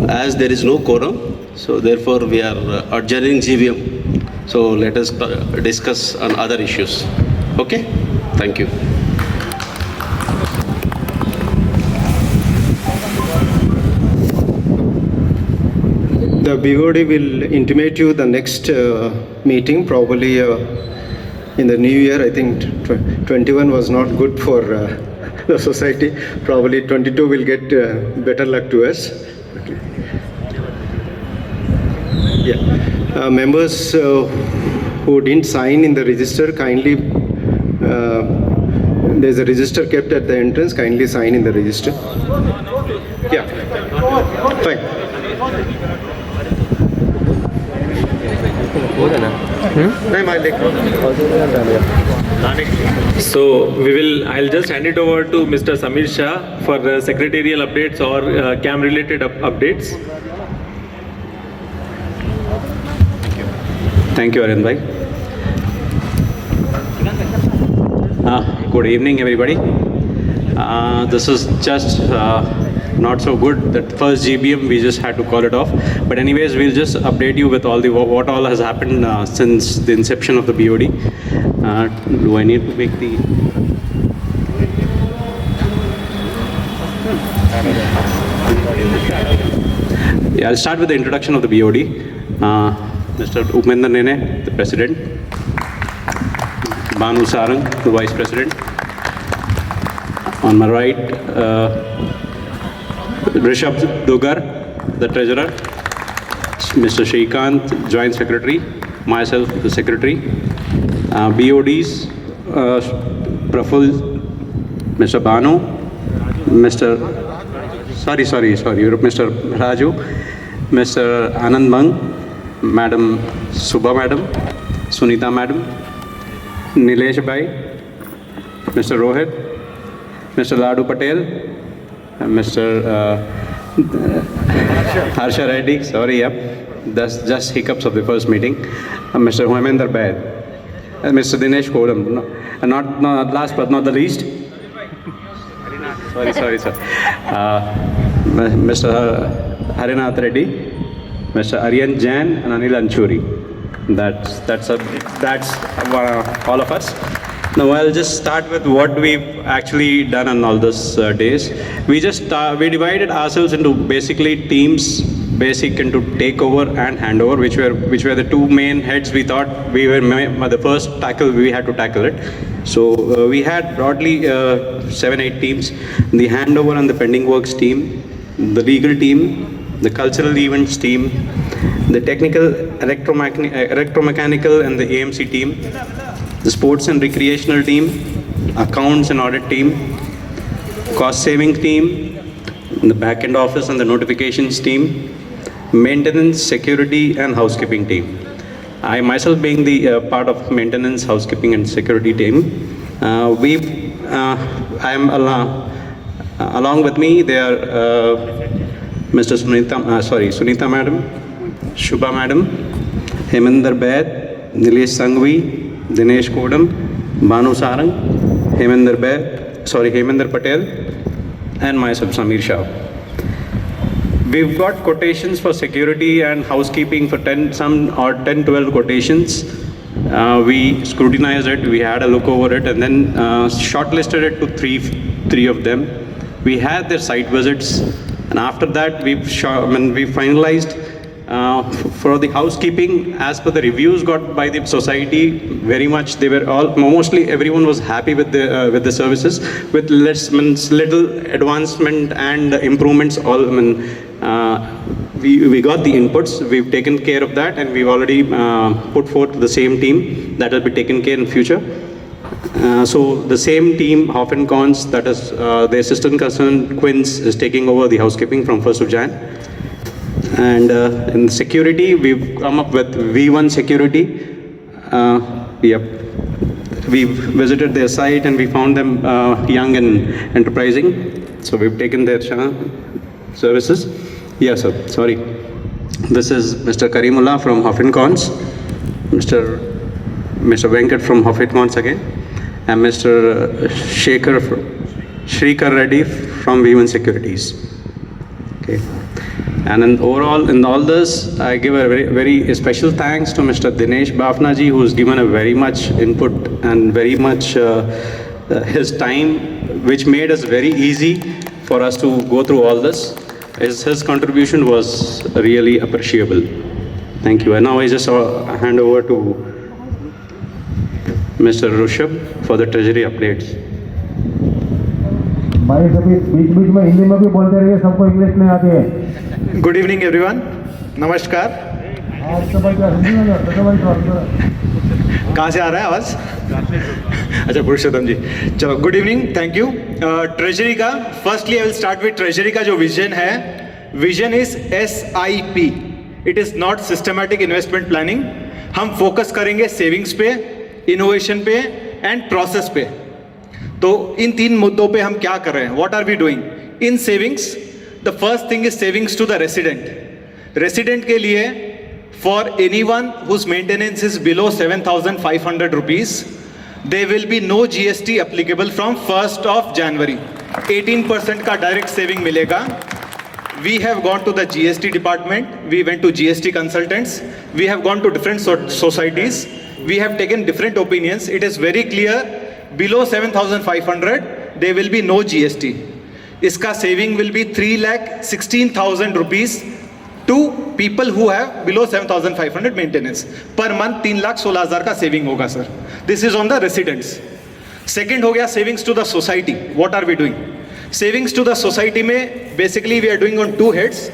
as there is no quorum, so therefore we are adjourning GBM. So let us discuss on other issues. Okay? Thank you. The BOD will intimate you the next meeting, probably in the new year. I think 21 was not good for the society. Probably 22 will get better luck to us. Okay. Yeah. Members who didn't sign in the register, kindly, there's a register kept at the entrance, kindly sign in the register. Yeah, fine. So I'll just hand it over to Mr. Samir Shah for secretarial updates or CAM related updates. Thank you, Arun bhai. Good evening, everybody. This is just not so good that first GBM we just had to call it off. But anyways, we'll just update you with all the what all has happened since the inception of the BOD. Do I need to make the? Yeah, I'll start with the introduction of the BOD. Mr. Upendra Nene, the President. Banu Sarang, the Vice President. On my right, Rishabh Dugar, the Treasurer. Mr. Shrikant, Joint Secretary. Myself, the Secretary. BODs, Praful, Mr. Banu, Mr. Mr. Raju, Mr. Anand Bang, Madam Subha Madam, Sunita Madam, Nilesh Bhai, Mr. Rohit, Mr. Ladu Patel, Mr. Harsha Reddy, sorry, yep, that's just hiccups of the first meeting, Mr. Hemendra Baid, Mr. Dinesh Kodam, not last but not the least, sorry, sir, Mr. Harinath Reddy, Mr. Aryan Jain and Anil Anchuri. That's all of us. Now I'll just start with what we've actually done on all these days. We divided ourselves into basically teams, basic into takeover and handover, which were the two main heads. We thought we were the first tackle. We had to tackle it. So we had broadly 7-8 teams: the handover and the pending works team, the legal team, the cultural events team, the technical, electromechanical and the AMC team, the sports and recreational team, accounts and audit team, cost saving team, the back-end office and the notifications team, maintenance, security and housekeeping team. I myself being the part of maintenance, housekeeping and security team. Along with me there Mr. Sunita Madam, Shubha Madam, Hemendra Baid, Nilesh Sangvi, Dinesh Kodam, Banu Sarang, Hemendra Patel, and myself, Samir Shah. We've got quotations for security and housekeeping for 10-12 quotations. We scrutinized it, we had a look over it, and then shortlisted it to three of them. We had their site visits, and after that we finalized for the housekeeping. As per the reviews got by the society, very much they were mostly everyone was happy with the services, with little advancement and improvements. We got the inputs, we've taken care of that, and we've already put forth the same team that will be taken care in future. So the same team, Hoff and Cons, that is the assistant concern Quinns, is taking over the housekeeping from 1st of Jan. And in security, we've come up with V1 Security. We visited their site and we found them young and enterprising. So we've taken their services. Yes, sir. Sorry. This is Mr. Karimullah from Hoff and Cons, Mr. Venkat from Hoff and Cons again, and Mr. Shrikar Reddy from V1 Securities. Okay. And in overall, in all this, I give a very special thanks to Mr. Dinesh Bafnaji, who's given a very much input and very much his time, which made us very easy for us to go through all this. His contribution was really appreciable. Thank you. And now I just hand over to Mr. Rushabh for the treasury updates. भाई सभी बीच बीच में हिंदी में भी बोलते रहिए, सबको English नहीं आती है। गुड इवनिंग एवरीवन, नमस्कार। कहाँ से आ रहा है आवाज़? अच्छा, पुरुषोत्तम जी, चलो good evening, thank you. Treasury का firstly I will start with treasury का जो विजन है, vision is SIP, it is not systematic investment planning. हम फोकस करेंगे सेविंग्स पे, इनोवेशन पे एंड प्रोसेस पे। तो इन तीन मुद्दों पे हम क्या कर रहे हैं, what are we doing in savings? The first thing is savings to the resident. Resident के लिए for anyone whose maintenance is below 7,500 rupees, they will be no GST applicable from 1st of January। 18% का direct saving मिलेगा। We have gone to the GST department, we went to GST consultants, we have gone to different societies, we have taken different opinions. It is very clear, below 7,500 there will be no GST. Iska saving will be 3,16,000 rupees to people who have below 7,500 maintenance. Per month 3,16,000 का saving होगा sir. This is on the residents. Second हो गया savings to the society. What are we doing? Savings to the society में basically we are doing on two heads.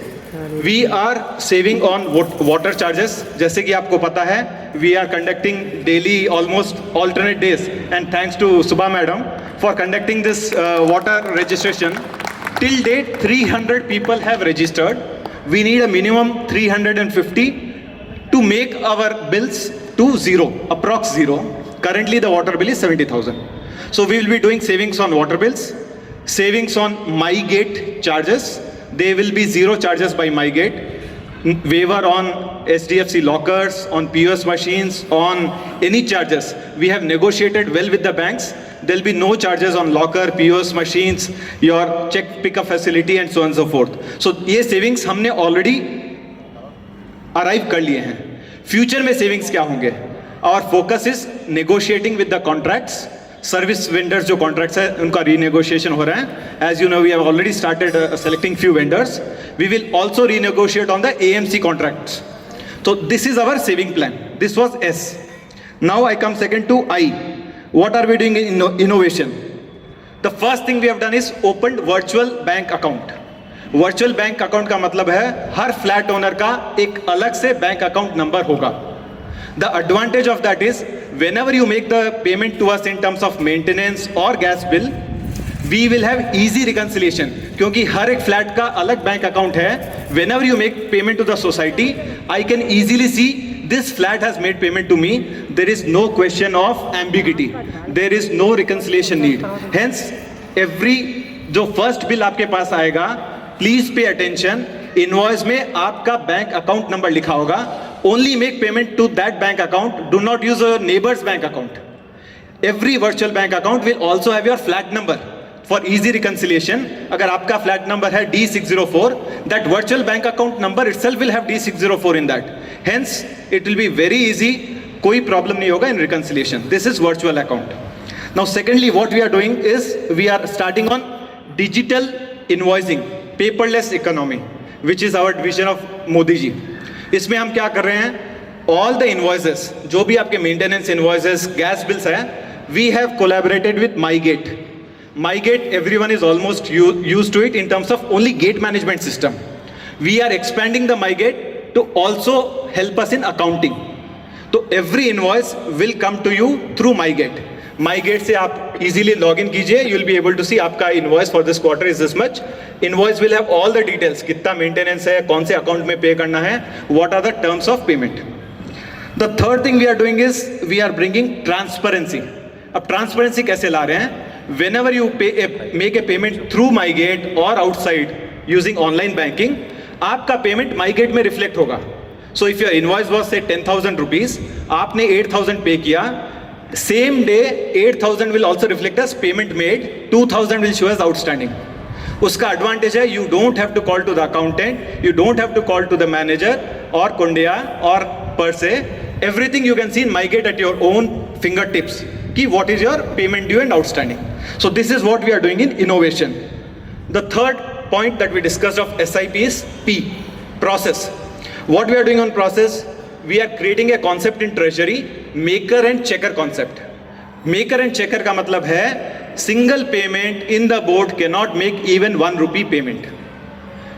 We are saving on water charges. जैसे कि आपको पता है, we are conducting daily almost alternate days, and thanks to Subha madam for conducting this water registration. Till date 300 people have registered. We need a minimum 350 to make our bills to zero, approx zero. Currently the water bill is 70,000. So we will be doing savings on water bills. Savings on MyGate charges, they will be zero charges by MyGate. Waiver on SDFC lockers, on POS machines, on any charges. We have negotiated well with the banks. There will be no charges on locker, POS machines, your check pickup facility and so on and so forth. So ये savings हमने already arrive कर लिए हैं। Future में savings क्या होंगे? Our focus is negotiating with the contracts. Service vendors जो contracts है उनका रीनेगोशिएशन हो रहा है। As you know we have already started selecting few vendors. We will also renegotiate on the AMC contracts. तो this is our saving plan. This was S। Now I come second to I। What are we doing in innovation? The first thing we have done is open virtual bank account. Virtual bank account का मतलब है हर flat owner का एक अलग से bank account number होगा। The advantage of that is whenever you make the payment to us in terms of maintenance or gas bill, we will have easy reconciliation. क्योंकि हर एक फ्लैट का अलग बैंक अकाउंट है। Whenever you make payment to the society, I can easily see this flat has made payment to me. There is no question of ambiguity. There is no reconciliation need. Hence, every जो first bill आपके पास आएगा, please pay attention. Invoice में आपका bank account number लिखा होगा। Only make payment to that bank account. Do not use a neighbor's bank account. Every virtual bank account will also have your flat number for easy reconciliation. अगर आपका flat number है D604, that virtual bank account number itself will have D604 in that. Hence, it will be very easy. कोई problem नहीं होगा in reconciliation. This is virtual account. Now, secondly, what we are doing is we are starting on digital invoicing, paperless economy, which is our vision of Modi ji. इसमें हम क्या कर रहे हैं, all the invoices जो भी आपके maintenance invoices, gas bills हैं, we have collaborated with MyGate. MyGate, everyone is almost used to it in terms of only gate management system. We are expanding the MyGate to also help us in accounting. तो every invoice will come to you through MyGate. MyGate से आप easily log in कीजिए, you will be able to see आपका invoice for this quarter is this much. Invoice will have all the details, कितना maintenance है, कौन से account में pay करना है, what are the terms of payment. The third thing we are doing is we are bringing transparency. अब transparency कैसे ला रहे हैं? Whenever you make a payment through MyGate or outside using online banking, आपका payment MyGate में reflect होगा. So if your invoice was say 10,000 rupees, आपने 8,000 pay किया, same day 8,000 will also reflect as payment made, 2,000 will show as outstanding. उसका advantage है you don't have to call to the accountant, you don't have to call to the manager और कुंडिया और पर से everything you can see in MyGate at your own fingertips ki what is your payment due and outstanding. So this is what we are doing in innovation. The third point that we discussed of SIP is P, process. What we are doing on process, we are creating a concept in treasury, maker and checker concept. Maker and checker का मतलब है single payment in the board cannot make even 1 rupee payment.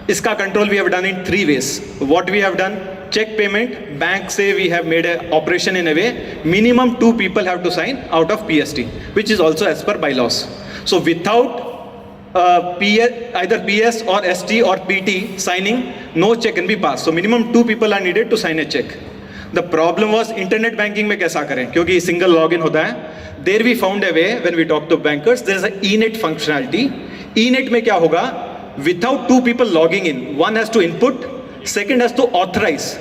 इसका control we have done in 3 ways. What we have done, check payment, bank say we have made a operation in a way, minimum 2 people have to sign out of PST, which is also as per bylaws. So without either PS or ST or PT signing, no check can be passed. So minimum 2 people are needed to sign a check. The problem was internet banking में कैसा करें, क्योंकि single login होता है. There we found a way when we talk to bankers, there is a eNet functionality. eNet में क्या होगा, without 2 people logging in, one has to input, second has to authorize.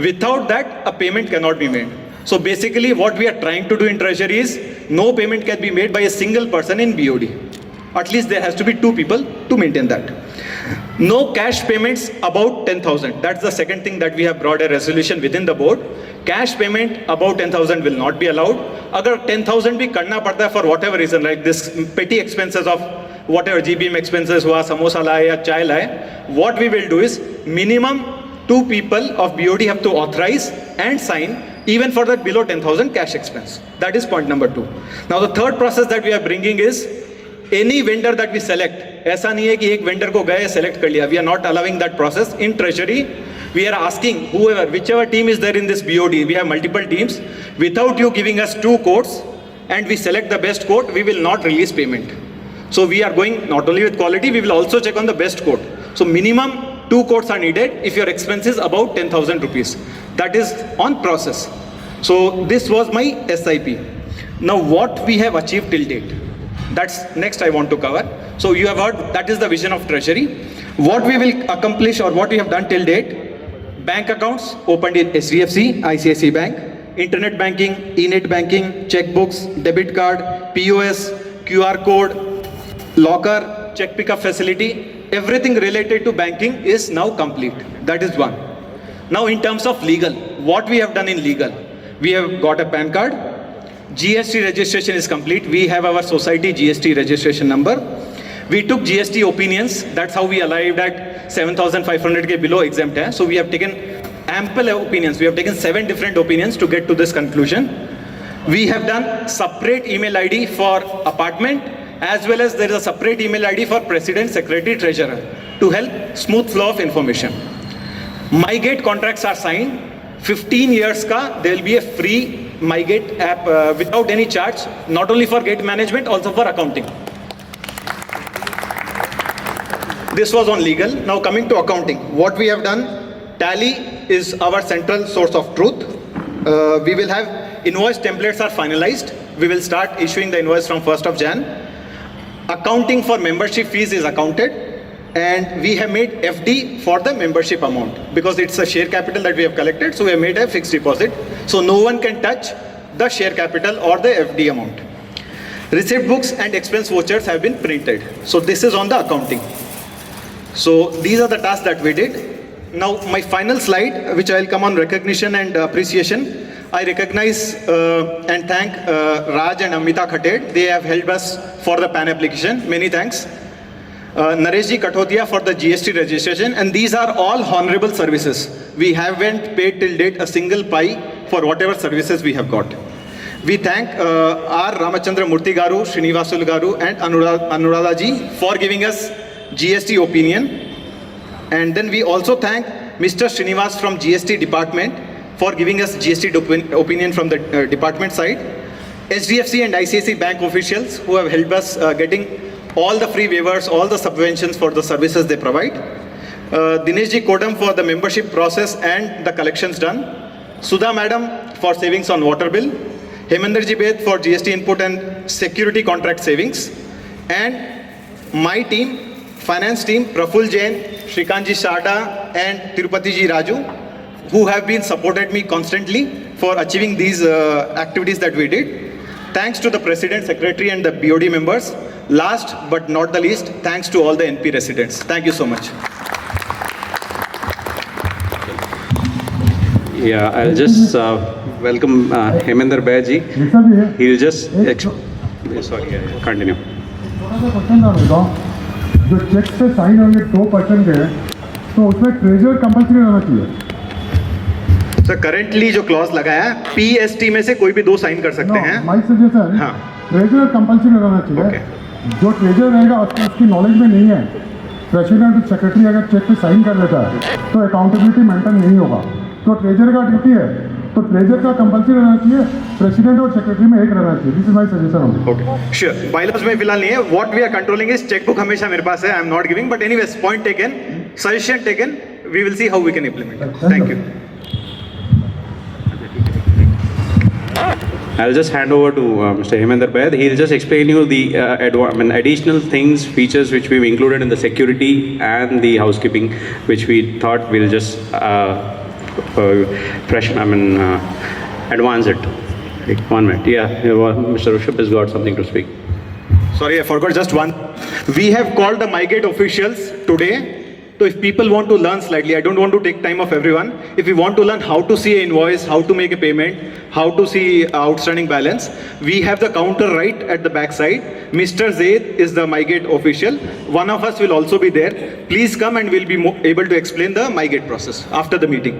Without that, a payment cannot be made. So basically what we are trying to do in treasury is no payment can be made by a single person in BOD. At least there has to be 2 people to maintain that. No cash payments about 10,000. That's the second thing that we have brought a resolution within the board. Cash payment about 10,000 will not be allowed. अगर 10,000 भी करना पड़ता है for whatever reason, like this petty expenses of whatever GBM expenses हुआ, समोसा लाए या चाय लाए, what we will do is minimum 2 people of BOD have to authorize and sign even for that below 10,000 cash expense. That is point number 2. Now the third process that we are bringing is any vendor that we select. ऐसा नहीं है कि एक vendor को गए select कर लिया. We are not allowing that process in treasury. We are asking whoever, whichever team is there in this BOD, we have multiple teams, without you giving us 2 quotes and we select the best quote, we will not release payment. So we are going not only with quality, we will also check on the best quote. So minimum 2 quotes are needed if your expense is about 10,000 rupees. That is on process. So this was my SIP. Now what we have achieved till date, that's next I want to cover. So you have heard that is the vision of treasury. What we will accomplish or what we have done till date, bank accounts opened in SDFC, ICICI Bank, internet banking, eNet banking, checkbooks, debit card, POS, QR code, locker, check pickup facility, everything related to banking is now complete. That is one. Now in terms of legal, what we have done in legal, we have got a PAN card, GST registration is complete, we have our society GST registration number, we took GST opinions, that's how we arrived at 7,500 ke below exempt hai. So we have taken ample opinions, we have taken 7 different opinions to get to this conclusion. We have done separate email ID for apartment, as well as there is a separate email ID for President, Secretary, Treasurer to help smooth flow of information. MyGate contracts are signed. 15 years ka, there will be a free MyGate app without any charge, not only for gate management, also for accounting. This was on legal. Now coming to accounting, what we have done, Tally is our central source of truth. We will have invoice templates are finalized. We will start issuing the invoice from 1st of Jan. Accounting for membership fees is accounted, and we have made FD for the membership amount because it's a share capital that we have collected, so we have made a fixed deposit. So no one can touch the share capital or the FD amount. Receipt books and expense vouchers have been printed. So this is on the accounting. So these are the tasks that we did. Now my final slide, which I will come on recognition and appreciation. I recognize and thank Raj and Amita Khated. They have helped us for the PAN application. Many thanks. Nareshji Kathotia for the GST registration, and these are all honorable services. We haven't paid till date a single pie for whatever services we have got. We thank R. Ramachandra Murthy Garu, Srinivasul Garu and Anuradha ji for giving us GST opinion. And then we also thank Mr. Srinivas from GST department for giving us GST opinion from the department side. SDFC and ICICI Bank officials who have helped us getting all the free waivers, all the subventions for the services they provide. Dineshji Kodam for the membership process and the collections done. Sudha Madam for savings on water bill. Hemenderji Bed for GST input and security contract savings. And my team, finance team, Praful Jain, Shrikantji Sarda and Tirupati ji Raju, who have been supported me constantly for achieving these activities that we did. Thanks to the President, Secretary and the BOD members. Last but not the least, thanks to all the NP residents. Thank you so much. Yeah, I'll just welcome Hemender Baji. लिखा भी है He'll just sorry, continue. छोटा सा question था मेरे को जो check पे साइन होंगे 2% के तो उसमें ट्रेजर कंपल्सरी रहना चाहिए सर करेंटली जो क्लॉज लगा है PST में से कोई भी 2 साइन कर सकते हैं. माई सजेशन हाँ. ट्रेजर कंपल्सरी रहना चाहिए जो ट्रेजर रहेगा उसकी नॉलेज में नहीं है प्रेसिडेंट सेक्रेटरी अगर चेक पे साइन कर देता है तो अकाउंटेबिलिटी मेंटेन नहीं होगा तो ट्रेजर का ड्यूटी है तो ट्रेजर का कंपल्सरी रहना चाहिए प्रेसिडेंट और सेक्रेटरी में एक रहना चाहिए this is my suggestion okay sure bylaws में फिलहाल नहीं है what we are controlling is cheque book हमेशा मेरे पास है I am not giving but anyways point taken suggestion taken we will see how we can implement thank you I'll just hand over to Mr. Hemender Baid. He'll just explain you the additional things, features which we've included in the security and the housekeeping, which we thought we'll just advance it. Like 1 minute. Yeah, Mr. Rishabh has got something to speak. Sorry, I forgot just one. We have called the MyGate officials today. So if people want to learn slightly, I don't want to take time of everyone. If you want to learn how to see an invoice, how to make a payment, how to see outstanding balance, we have the counter right at the back side. Mr. Zaid is the MyGate official. One of us will also be there. Please come and we'll be able to explain the MyGate process after the meeting.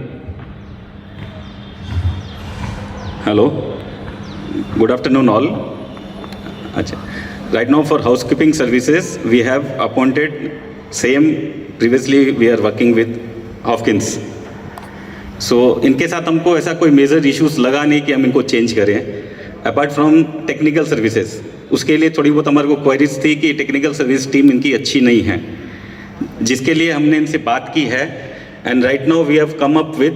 Hello. Good afternoon all. Right now for housekeeping services, we have appointed same previously we are working with Hopkins. So इनके साथ हमको ऐसा कोई major issues लगा नहीं कि हम इनको चेंज करें अपार्ट फ्रॉम टेक्निकल सर्विसेज. उसके लिए थोड़ी बहुत हमारे को क्वेरीज थी कि टेक्निकल सर्विस टीम इनकी अच्छी नहीं है जिसके लिए हमने इनसे बात की है and right now we have come up with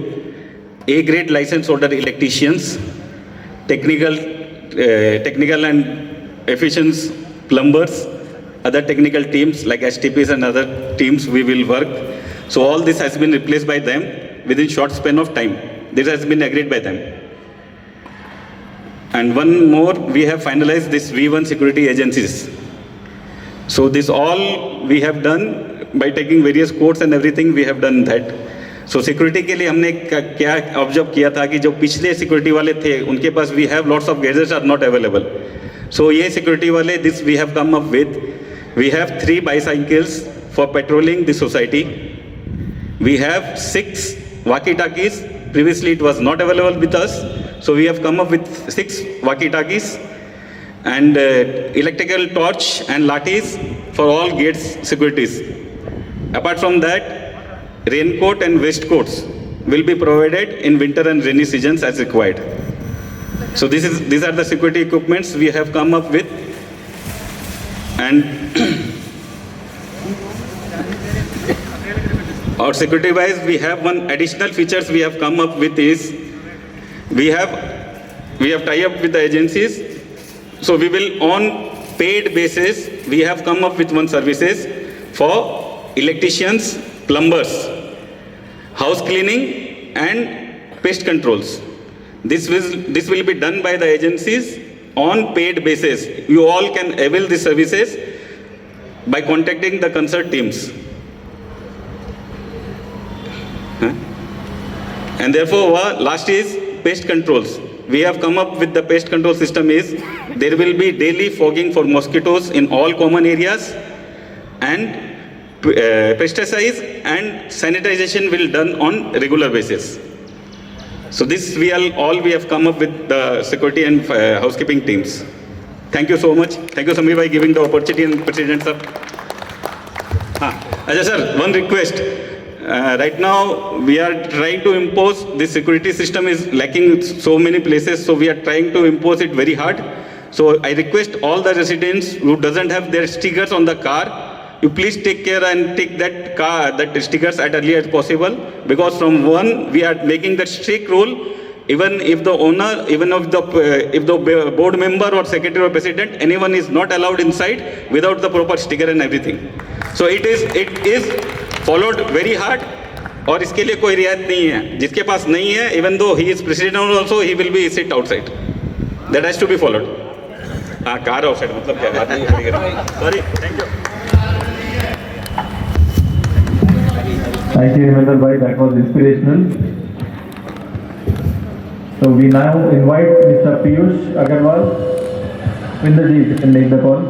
A grade license holder electricians, technical and efficient plumbers, other technical teams like STPs and other teams we will work. So all this has been replaced by them within short span of time. This has been agreed by them. And one more, we have finalized this V1 security agencies. So this all we have done by taking various codes and everything, we have done that. So security के लिए हमने क्या observe किया था कि जो पिछले security वाले थे उनके पास we have lots of gadgets are not available. So ये सिक्योरिटी वाले this we have come up with. We have 3 bicycles for patrolling the society. We have 6 walkie-talkies. Previously it was not available with us. So we have come up with 6 walkie-talkies and electrical torch and lathis for all gates securities. Apart from that, raincoat and waistcoats will be provided in winter and rainy seasons as required. So these are the security equipments we have come up with. And our security wise, we have one additional features we have come up with is we have tie up with the agencies. So we will on paid basis, we have come up with one services for electricians, plumbers, house cleaning and pest controls. This will be done by the agencies on paid basis. You all can avail these services by contacting the concerned teams. And therefore, last is pest controls. We have come up with the pest control system is there will be daily fogging for mosquitoes in all common areas and pesticides and sanitization will done on regular basis. So this we have come up with the security and housekeeping teams. Thank you so much. Thank you Samir bhai giving the opportunity and President sir. Ajay sir, one request. Right now we are trying to impose this security system is lacking so many places, so we are trying to impose it very hard. So I request all the residents who doesn't have their stickers on the car, you please take care and take that stickers as early as possible, because from one we are making that strict rule. Even if the owner, if the board member or secretary or president, anyone is not allowed inside without the proper sticker and everything. So it is followed very hard. और इसके लिए कोई रियायत नहीं है. जिसके पास नहीं है, even though he is president also, he will be sit outside. That has to be followed. हाँ कार ऑफ साइड मतलब क्या बात नहीं sorry thank you Thank you, Hemendra bhai. That was inspirational. So we now invite Mr. Piyush Agarwal. Vinderji, you can make the call.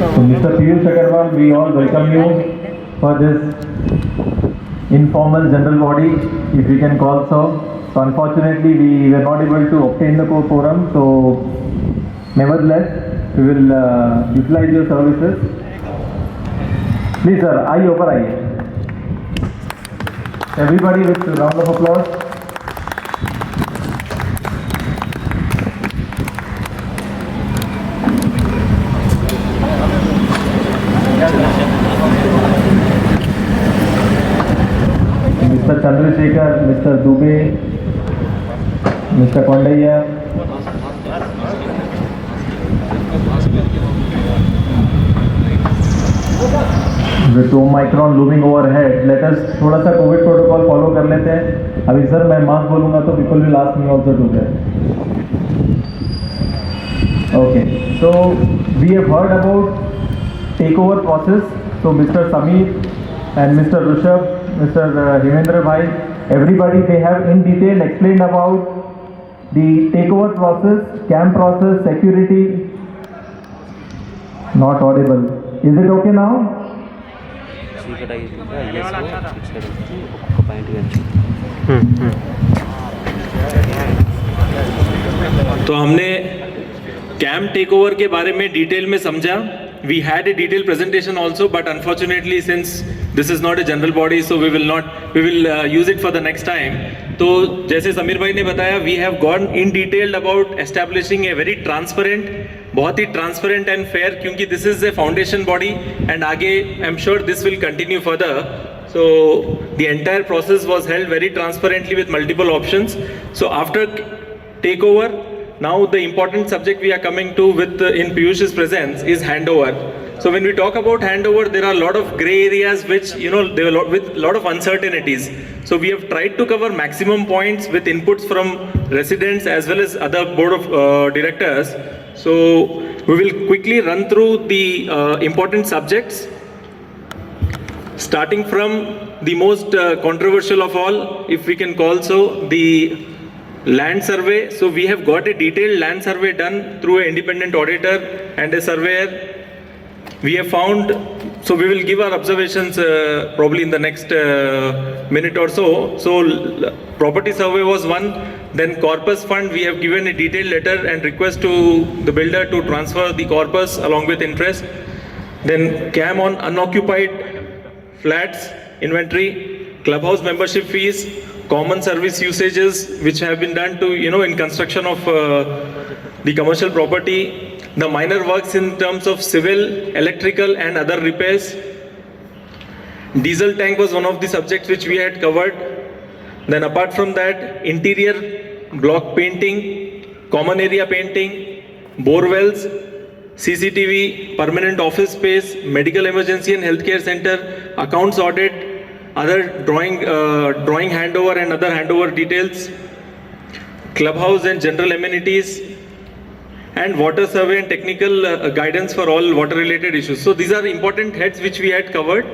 So Mr. Piyush Agarwal, we all welcome you for this informal general body, if we can call so. So unfortunately, we were not able to obtain the quorum. So nevertheless, we will utilize your services. Please sir, आइए ऊपर आइए. Everybody with a round of applause. Mr. Chandrasekhar, Mr. Dubey, Mr. Kondaiya. With Omicron looming overhead, let us थोड़ा सा Covid protocol follow कर लेते हैं. अभी sir मैं मास्क बोलूँगा तो people will ask me also to that. Okay, so we have heard about takeover process. So Mr. Sameer and Mr. Rishabh, Mr. Hemendra bhai, everybody they have in detail explained about the takeover process, camp process, security. Not audible. Is it okay now? तो हमने camp take over के बारे में detail में समझा. We had a detailed presentation also, but unfortunately, since this is not a general body, so we will use it for the next time. तो जैसे समीर भाई ने बताया, we have gone in detail about establishing a very transparent, बहुत ही transparent and fair, क्योंकि this is a foundation body and आगे I'm sure this will continue further. So the entire process was held very transparently with multiple options. So after takeover, now the important subject we are coming to with in Piyush's presence is handover. So when we talk about handover, there are a lot of gray areas which there are with lot of uncertainties. So we have tried to cover maximum points with inputs from residents as well as other board of directors. So we will quickly run through the important subjects, starting from the most controversial of all, if we can call so, the land survey. So we have got a detailed land survey done through an independent auditor and a surveyor. We have found, so we will give our observations probably in the next minute or so. So property survey was one, then corpus fund, we have given a detailed letter and request to the builder to transfer the corpus along with interest. Then CAM on unoccupied flats, inventory, clubhouse membership fees, common service usages which have been done to, in construction of the commercial property, the minor works in terms of civil, electrical and other repairs. Diesel tank was one of the subjects which we had covered. Then apart from that, interior block painting, common area painting, bore wells, CCTV, permanent office space, medical emergency and healthcare center, accounts audit, other drawing handover and other handover details, clubhouse and general amenities, and water survey and technical guidance for all water related issues. So these are important heads which we had covered.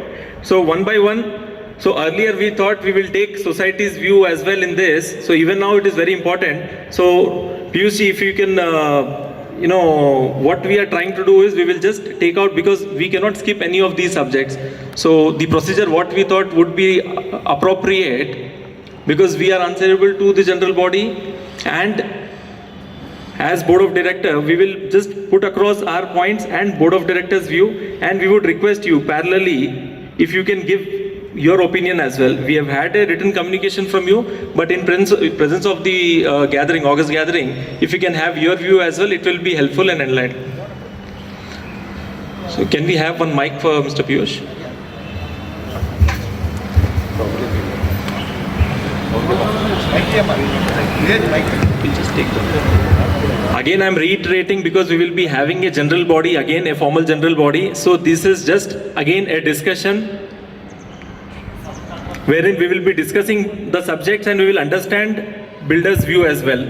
So one by one, so earlier we thought we will take society's view as well in this. So even now it is very important. So Piyush, if you can, what we are trying to do is we will just take out, because we cannot skip any of these subjects. So the procedure what we thought would be appropriate, because we are answerable to the general body, and as board of director we will just put across our points and board of directors view, and we would request you parallelly if you can give your opinion as well. We have had a written communication from you, but in presence of the gathering, August gathering, if you can have your view as well, it will be helpful and enlightening. So can we have one mic for Mr. Piyush? Again, I'm reiterating because we will be having a general body, again a formal general body. So this is just again a discussion wherein we will be discussing the subjects and we will understand builder's view as well.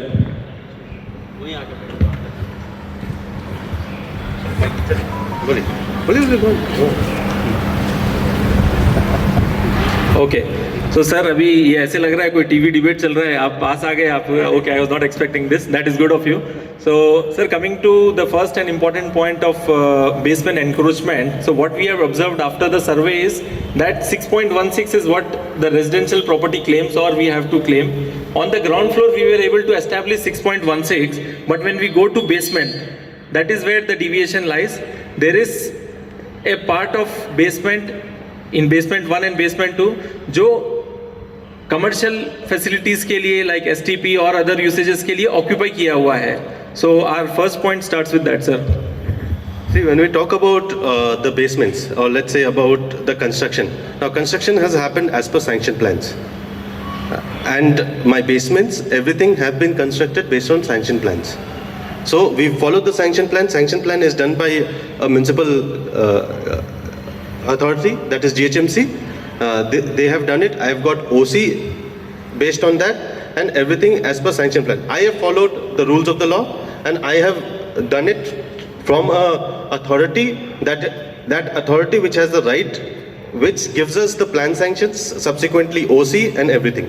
Okay. So sir, अभी ये ऐसे लग रहा है कोई TV debate चल रहा है, आप पास आ गए, आप okay, I was not expecting this, that is good of you. So sir, coming to the first and important point of basement encroachment, so what we have observed after the survey is that 6.16 is what the residential property claims or we have to claim. On the ground floor we were able to establish 6.16, but when we go to basement, that is where the deviation lies. There is a part of basement in basement 1 and basement 2 जो commercial facilities के लिए like STP और other usages के लिए occupy किया हुआ है. So our first point starts with that sir. See, when we talk about the basements, or let's say about the construction, now construction has happened as per sanction plans. And my basements, everything have been constructed based on sanction plans. So we follow the sanction plan. Sanction plan is done by a municipal authority, that is GHMC. They have done it. I have got OC based on that and everything as per sanction plan. I have followed the rules of the law and I have done it from a authority, that authority which has the right, which gives us the plan sanctions, subsequently OC and everything.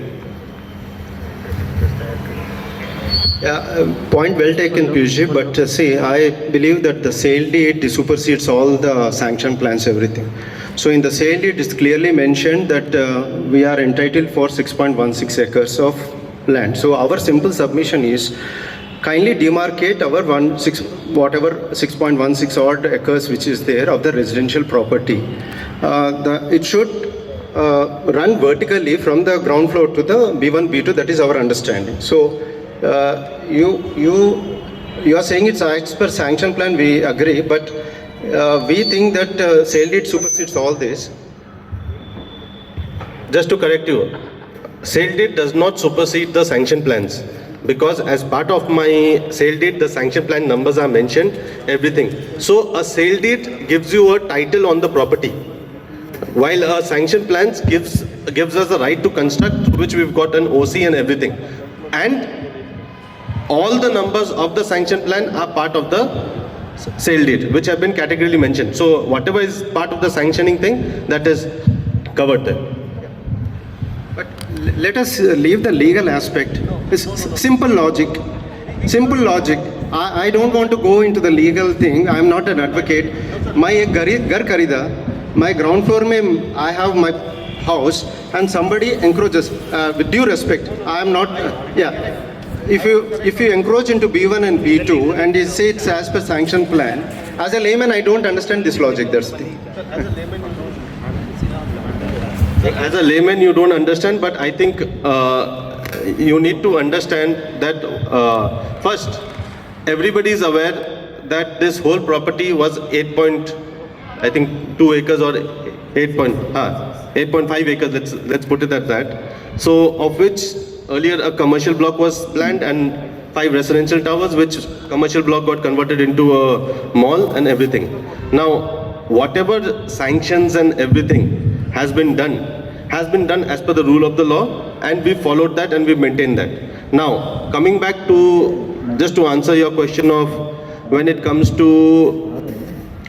Yeah, point well taken, Piyush. But see, I believe that the sale deed supersedes all the sanction plans, everything. So in the sale deed, it's clearly mentioned that we are entitled for 6.16 acres of land. So our simple submission is kindly demarcate our 6.16 odd acres which is there of the residential property. It should run vertically from the ground floor to the B1, B2. That is our understanding. So you are saying it's as per sanction plan. We agree, but we think that sale deed supersedes all this. Just to correct you, sale deed does not supersede the sanction plans, because as part of my sale deed, the sanction plan numbers are mentioned, everything. So a sale deed gives you a title on the property, while a sanction plans gives us the right to construct, which we've got an OC and everything. And all the numbers of the sanction plan are part of the sale deed, which have been categorically mentioned. So whatever is part of the sanctioning thing, that is covered there. But let us leave the legal aspect. It's simple logic. Simple logic. I don't want to go into the legal thing. I am not an advocate. My घर खरीदा, my ground floor में I have my house and somebody encroaches. With due respect, I am not. Yeah. If you encroach into B1 and B2 and you say it's as per sanction plan, as a layman I don't understand this logic. That's the thing. As a layman you don't understand, but I think you need to understand that first, everybody is aware that this whole property was 8.2 acres or 8.5 acres, let's put it at that. So of which earlier a commercial block was planned and 5 residential towers, which commercial block got converted into a mall and everything. Now, whatever sanctions and everything has been done as per the rule of the law, and we followed that and we maintained that. Now, coming back to, just to answer your question of when it comes to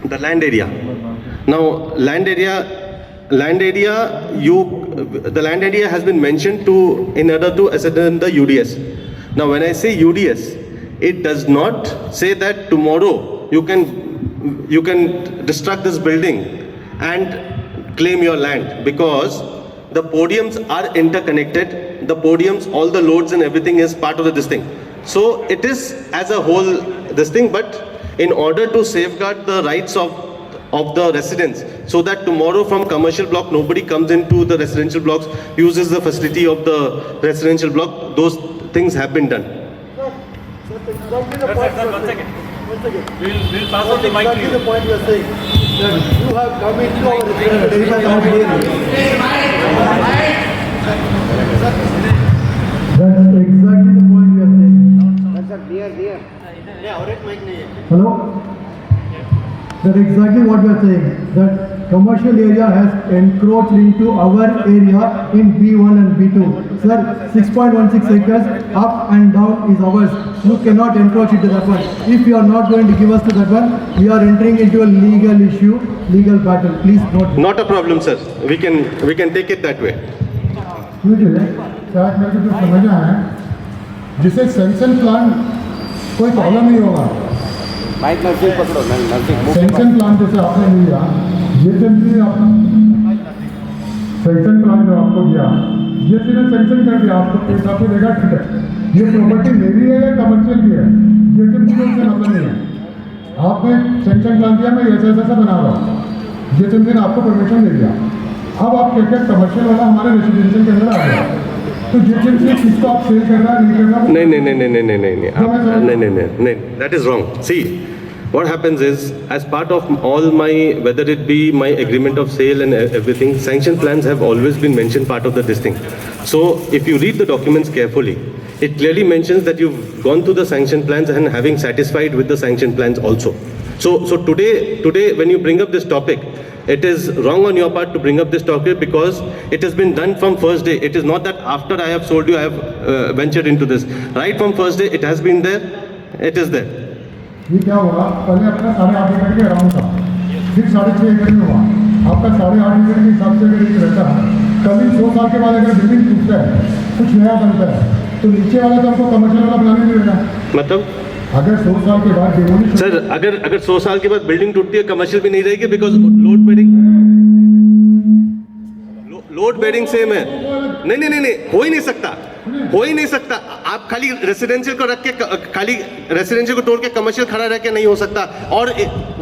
the land area. Now, the land area has been mentioned to in order to ascertain the UDS. Now, when I say UDS, it does not say that tomorrow you can destruct this building and claim your land, because the podiums are interconnected. The podiums, all the loads and everything is part of this thing. So it is as a whole this thing, but in order to safeguard the rights of of the residents, so that tomorrow from commercial block nobody comes into the residential blocks, uses the facility of the residential block. Those things have been done. That's exactly the point we are saying. Hello? That's exactly what we are saying. That commercial area has encroached into our area in B1 and B2. Sir, 6.16 acres up and down is ours. You cannot encroach into that one. If you are not going to give us to that one, we are entering into a legal issue, legal battle. Please note. Not a problem, sir. We can take it that way. क्या मेरे को जो समझना है जिसे sanction plan कोई problem नहीं होगा सैंक्शन प्लान जैसे आपने लिया ये सैंक्शन प्लान जो आपको दिया ये ने सैंक्शन कर दिया आपको पैसा पे देगा ठीक है ये प्रॉपर्टी मेरी है या कमर्शियल की है ये से मतलब नहीं है आपने सैंक्शन प्लान दिया मैं ऐसा बना रहा हूँ ये ने आपको परमिशन दे दिया अब आप कहते हैं कमर्शियल वाला हमारे रेसिडेंशियल के अंदर आ गया तो किसको आप सेल कर रहा है नहीं कर रहा No. That is wrong. See, what happens is, as part of all my, whether it be my agreement of sale and everything, sanction plans have always been mentioned part of this thing. So, if you read the documents carefully, it clearly mentions that you've gone through the sanction plans and having satisfied with the sanction plans also. So today, when you bring up this topic, it is wrong on your part to bring up this topic because it has been done from first day. It is not that after I have sold you, I have ventured into this. Right from first day, it has been there. It is there. ये क्या होगा पहले अपना 8.5 एकड़ के around था फिर 6.5 एकड़ में हुआ आपका 8.5 एकड़ के हिसाब से अगर रहता है कभी 100 साल के बाद अगर बिल्डिंग टूटता है कुछ नया बनता है तो नीचे वाला तो हमको कमर्शियल वाला बनाने नहीं देगा मतलब अगर 100 साल के बाद डिमोलिश सर अगर 100 साल के बाद बिल्डिंग टूटती है कमर्शियल भी नहीं रहेगी बिकॉज लोड बेडिंग सेम है नहीं हो ही नहीं सकता आप खाली रेसिडेंशियल को रख के खाली रेसिडेंशियल को तोड़ के कमर्शियल खड़ा रह के नहीं हो सकता और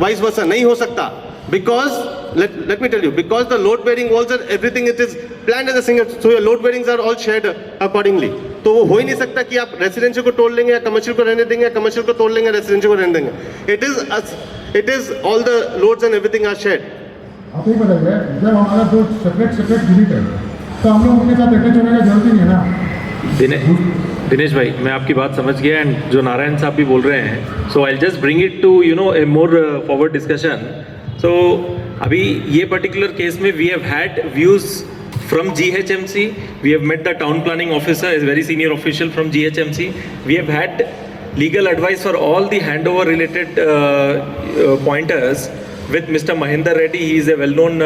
वाइस वर्सा नहीं हो सकता because let me tell you because the load bearing walls and everything it is planned as a single so your load bearings are all shared accordingly तो वो हो ही नहीं सकता कि आप रेसिडेंशियल को तोड़ लेंगे या कमर्शियल को रहने देंगे या कमर्शियल को तोड़ लेंगे रेसिडेंशियल को रहने देंगे it is all the loads and everything are shared आप ही बताइए जब हमारा दो सेपरेट यूनिट है तो हम लोग उनके साथ अटैच होने का जरूरत ही नहीं है ना दिनेश भाई मैं आपकी बात समझ गया एंड जो नारायण साहब भी बोल रहे हैं so I just bring it to a more forward discussion so अभी ये पर्टिकुलर केस में we have had views from GHMC we have met the town planning officer is very senior official from GHMC we have had legal advice for all the handover related pointers with Mr. Mahinder Reddy he is a well known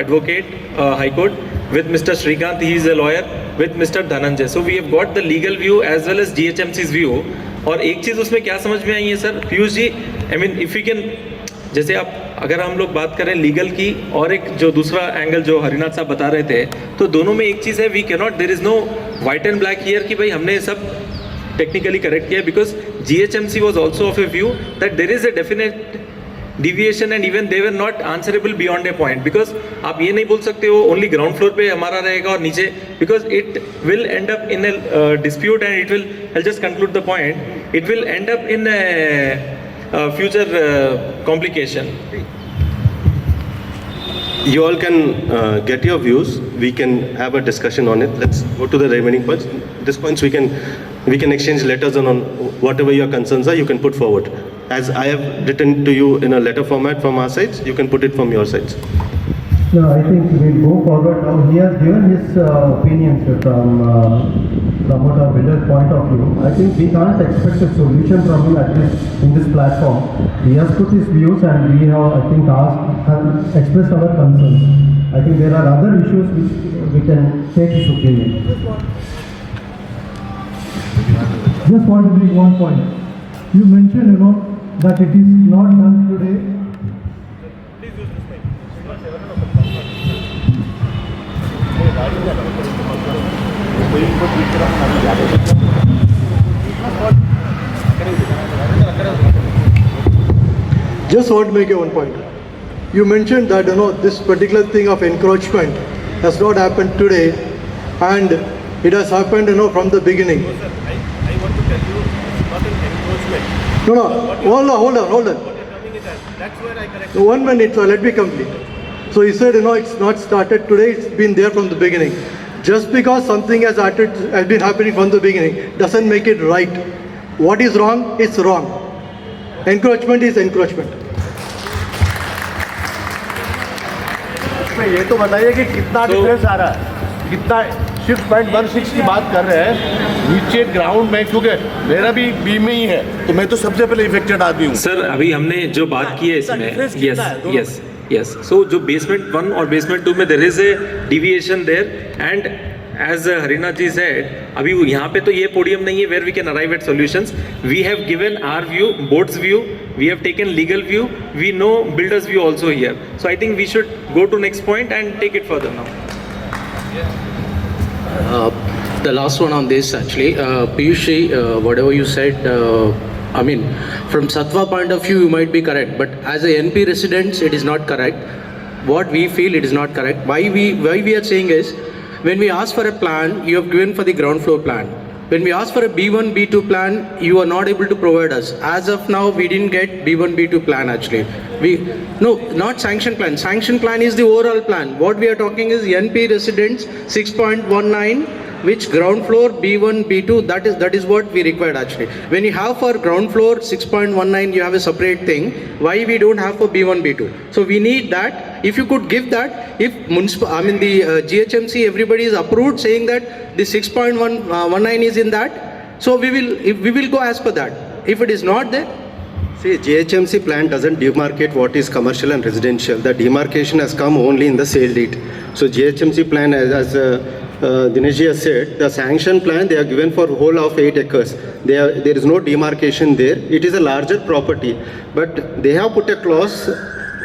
advocate high court with Mr. Srikanth he is a lawyer with Mr. Dhananjay so we have got the legal view as well as GHMC's view और एक चीज़ उसमें क्या समझ में आई है sir Piyush ji I mean if you can जैसे आप अगर हम लोग बात करें लीगल की और एक जो दूसरा एंगल जो हरिनाथ साहब बता रहे थे तो दोनों में एक चीज़ है we can not there is no white and black here कि भाई हमने सब टेक्निकली करेक्ट किया because GHMC was also of a view that there is a definite deviation and even they were not answerable beyond a point because आप ये नहीं बोल सकते हो ओनली ग्राउंड फ्लोर पे हमारा रहेगा और नीचे because it will and up in a dispute and it will I just conclude the point it will and up in future complication. You all can get your views. We can have a discussion on it. Let's go to the remaining points. These points we can exchange letters on whatever your concerns are. You can put forward. As I have written to you in a letter format from our sides, you can put it from your sides. No, I think we'll go forward now. He has given his opinions from promoter builder's point of view. I think we can't expect a solution from him at least in this platform. He has put his views and we have, I think, expressed our concerns. I think there are other issues which we can take his opinion. Just want to make one point. You mentioned, that it is not done today. Just want to make one point. you mentioned that this particular thing of encroachment has not happened today, and it has happened from the beginning. I want to tell you, it's not an encroachment. No, hold on. What you're coming it as, that's where I correct. 1 minute, so let me complete. So you said, it's not started today, it's been there from the beginning. Just because something has been happening from the beginning doesn't make it right. What is wrong, it's wrong. Encroachment is encroachment. ये तो बताइए कि कितना difference आ रहा है, कितना 6.16 की बात कर रहे हैं नीचे ग्राउंड में, क्योंकि मेरा भी बीम में ही है तो मैं तो सबसे पहले इफेक्टेड आदमी हूँ। सर अभी हमने जो बात की है इसमें, यस सो जो बेसमेंट 1 और बेसमेंट 2 में there is a deviation there, and as Harina ji said, अभी यहाँ पे तो ये पोडियम नहीं है where we can arrive at solutions. We have given our view, board's view, we have taken legal view, we know builders view also here, so I think we should go to next point and take it further now. The last one on this actually, Piyushi, whatever you said, I mean, from Sattva point of view you might be correct, but as a NP residents it is not correct. What we feel it is not correct. Why we are saying is, when we ask for a plan, you have given for the ground floor plan. When we ask for a B1, B2 plan, you are not able to provide us. As of now, we didn't get B1, B2 plan actually. No, not sanction plan. Sanction plan is the overall plan. What we are talking is NP residents 6.19, which ground floor B1, B2, that is what we required actually. When you have for ground floor 6.19, you have a separate thing. Why we don't have for B1, B2? So we need that. If you could give that, if the GHMC, everybody is approved saying that the 6.19 is in that, so we will go as per that. If it is not there, see, GHMC plan doesn't demarcate what is commercial and residential. The demarcation has come only in the sale deed. So GHMC plan, as Dinesh ji has said, the sanction plan they are given for whole of 8 acres. There is no demarcation there. It is a larger property, but they have put a clause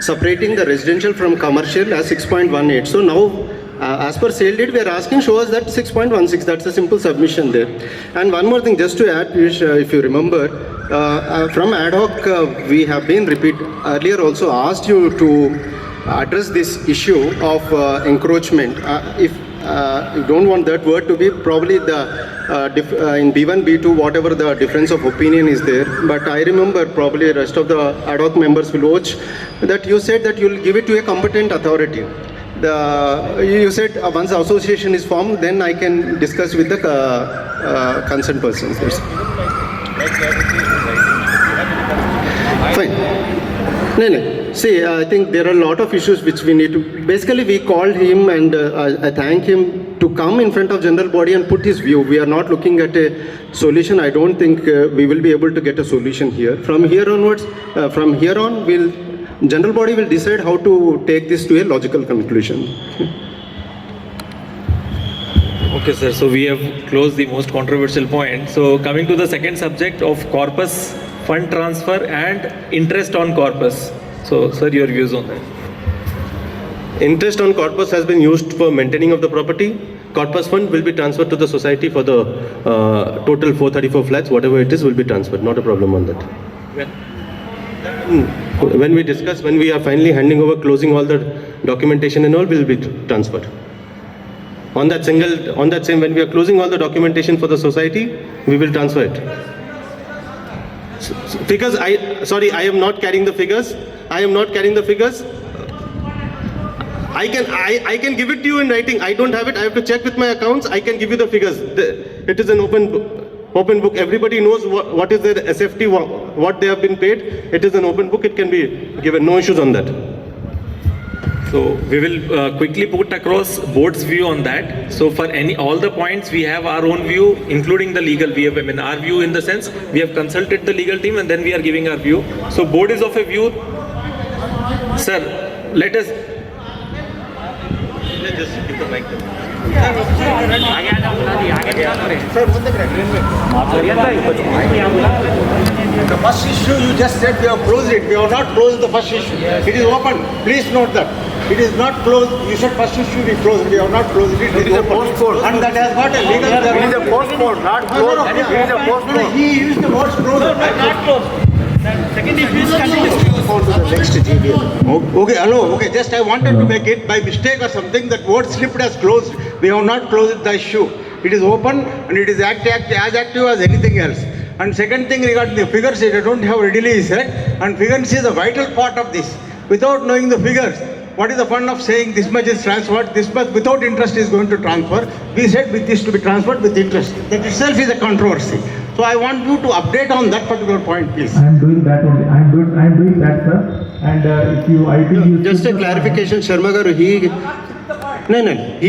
separating the residential from commercial as 6.18. So now, as per sale deed, we are asking show us that 6.16. That's a simple submission there. And one more thing, just to add, Piyush, if you remember, from ad hoc, we have been earlier also asked you to address this issue of encroachment. If you don't want that word to be, probably the in B1, B2, whatever the difference of opinion is there. But I remember probably the rest of the ad hoc members will watch that you said that you will give it to a competent authority. You said once the association is formed, then I can discuss with the concerned persons. Fine. No. See, I think there are a lot of issues which we need to... Basically, we called him and I thank him to come in front of general body and put his view. We are not looking at a solution. I don't think we will be able to get a solution here. From here onwards, from here on, general body will decide how to take this to a logical conclusion. Okay, sir. So we have closed the most controversial point. So coming to the second subject of corpus, fund transfer and interest on corpus. So, sir, your views on that? Interest on corpus has been used for maintaining of the property. Corpus fund will be transferred to the society for the total 434 flats, whatever it is will be transferred. Not a problem on that. When we discuss, when we are finally handing over, closing all the documentation and all will be transferred. On that same, when we are closing all the documentation for the society, we will transfer it. Figures, I am not carrying the figures. I can give it to you in writing. I don't have it. I have to check with my accounts. I can give you the figures. It is an open book. Everybody knows what is their SFT, what they have been paid. It is an open book. It can be given. No issues on that. So we will quickly put across board's view on that. So for all the points, we have our own view, including the legal. We have our view in the sense we have consulted the legal team and then we are giving our view. So board is of a view. Sir, let us. Just give the mic. The first issue you just said we have closed it. We have not closed the first issue. It is open. Please note that. It is not closed. You said first issue we closed. We have not closed it. It is a postpone. And that has got a legal... It is a postpone, not closed. It is a postpone. He used the word closed. Not closed. Okay, hello, okay, just I wanted to make it by mistake or something, that word slipped as closed. We have not closed the issue. It is open and it is as active as anything else. And second thing regarding the figures, I don't have readily said, and figures is a vital part of this. Without knowing the figures, what is the fun of saying this much is transferred, this much without interest is going to transfer? We said with this to be transferred with interest. That itself is a controversy. So I want you to update on that particular point, please. I am doing that only. I am doing that, sir. And if you, I think you Just a clarification, Sharma Garu, he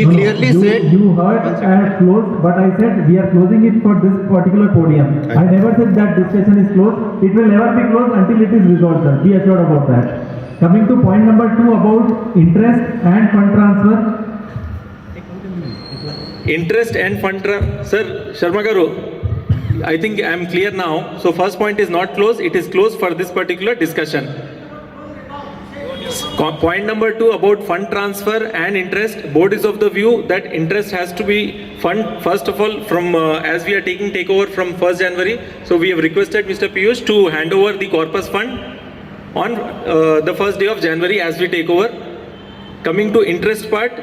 clearly said. You heard I have closed, but I said we are closing it for this particular podium. I never said that this session is closed. It will never be closed until it is resolved, sir. Be assured about that. Coming to point number 2 about interest and fund transfer. Interest and fund Sir Sharma Garu, I think I am clear now. So first point is not closed, it is closed for this particular discussion. Point number 2 about fund transfer and interest, board is of the view that interest has to be fund first of all from as we are taking takeover from 1st January. So we have requested Mr. Piyush to hand over the corpus fund on the first day of January as we take over. Coming to interest part,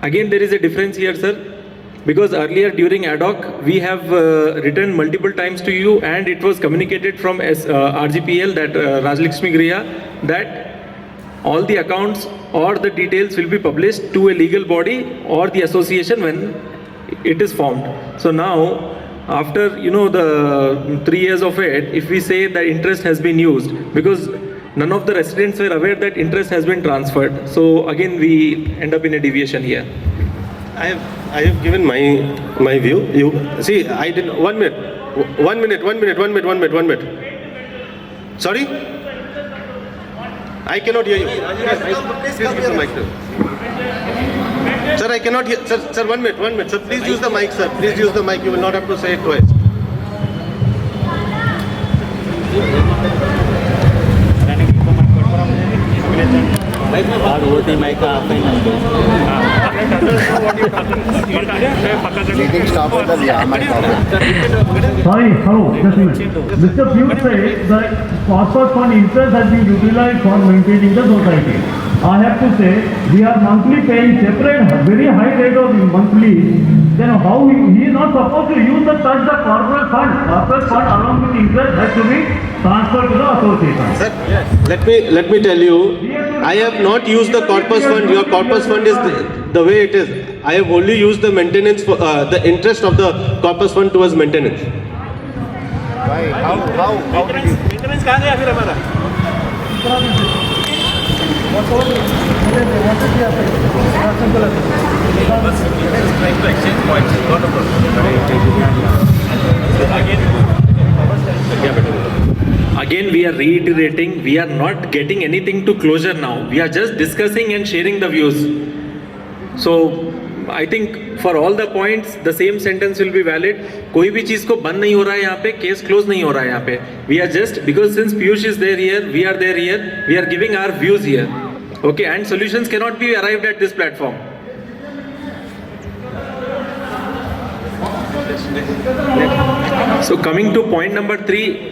again there is a difference here, sir. Because earlier during ad hoc, we have written multiple times to you and it was communicated from RGPL, that Rajlakshmi Griha, that all the accounts or the details will be published to a legal body or the association when it is formed. So now, after the 3 years of it, if we say that interest has been used, because none of the residents were aware that interest has been transferred. So again, we end up in a deviation here. I have given my view. You see, I did 1 minute. 1 minute. Sorry? I cannot hear you. Please give the mic. Sir, I cannot hear. Sir, 1 minute. Sir, please use the mic, sir. Please use the mic. You will not have to say it twice. Sorry, hello, just a minute. Mr. Piyush said that corpus fund interest has been utilized for maintaining the society. I have to say, we are monthly paying separate, very high rate of monthly. Then how he is not supposed to use the corporate fund. Corporate fund along with interest has to be transferred to the association. Sir, let me tell you, I have not used the corpus fund. Your corpus fund is the way it is. I have only used the maintenance for the interest of the corpus fund towards maintenance. Why? How did you? Maintenance कहाँ गया फिर हमारा? Again, we are reiterating, we are not getting anything to closure now. We are just discussing and sharing the views. So, I think for all the points, the same sentence will be valid. कोई भी चीज को बंद नहीं हो रहा है यहाँ पे, case close नहीं हो रहा है यहाँ पे. We are just, because since Piyush is there here, we are there here, we are giving our views here. Okay, and solutions cannot be arrived at this platform. So coming to point number 3.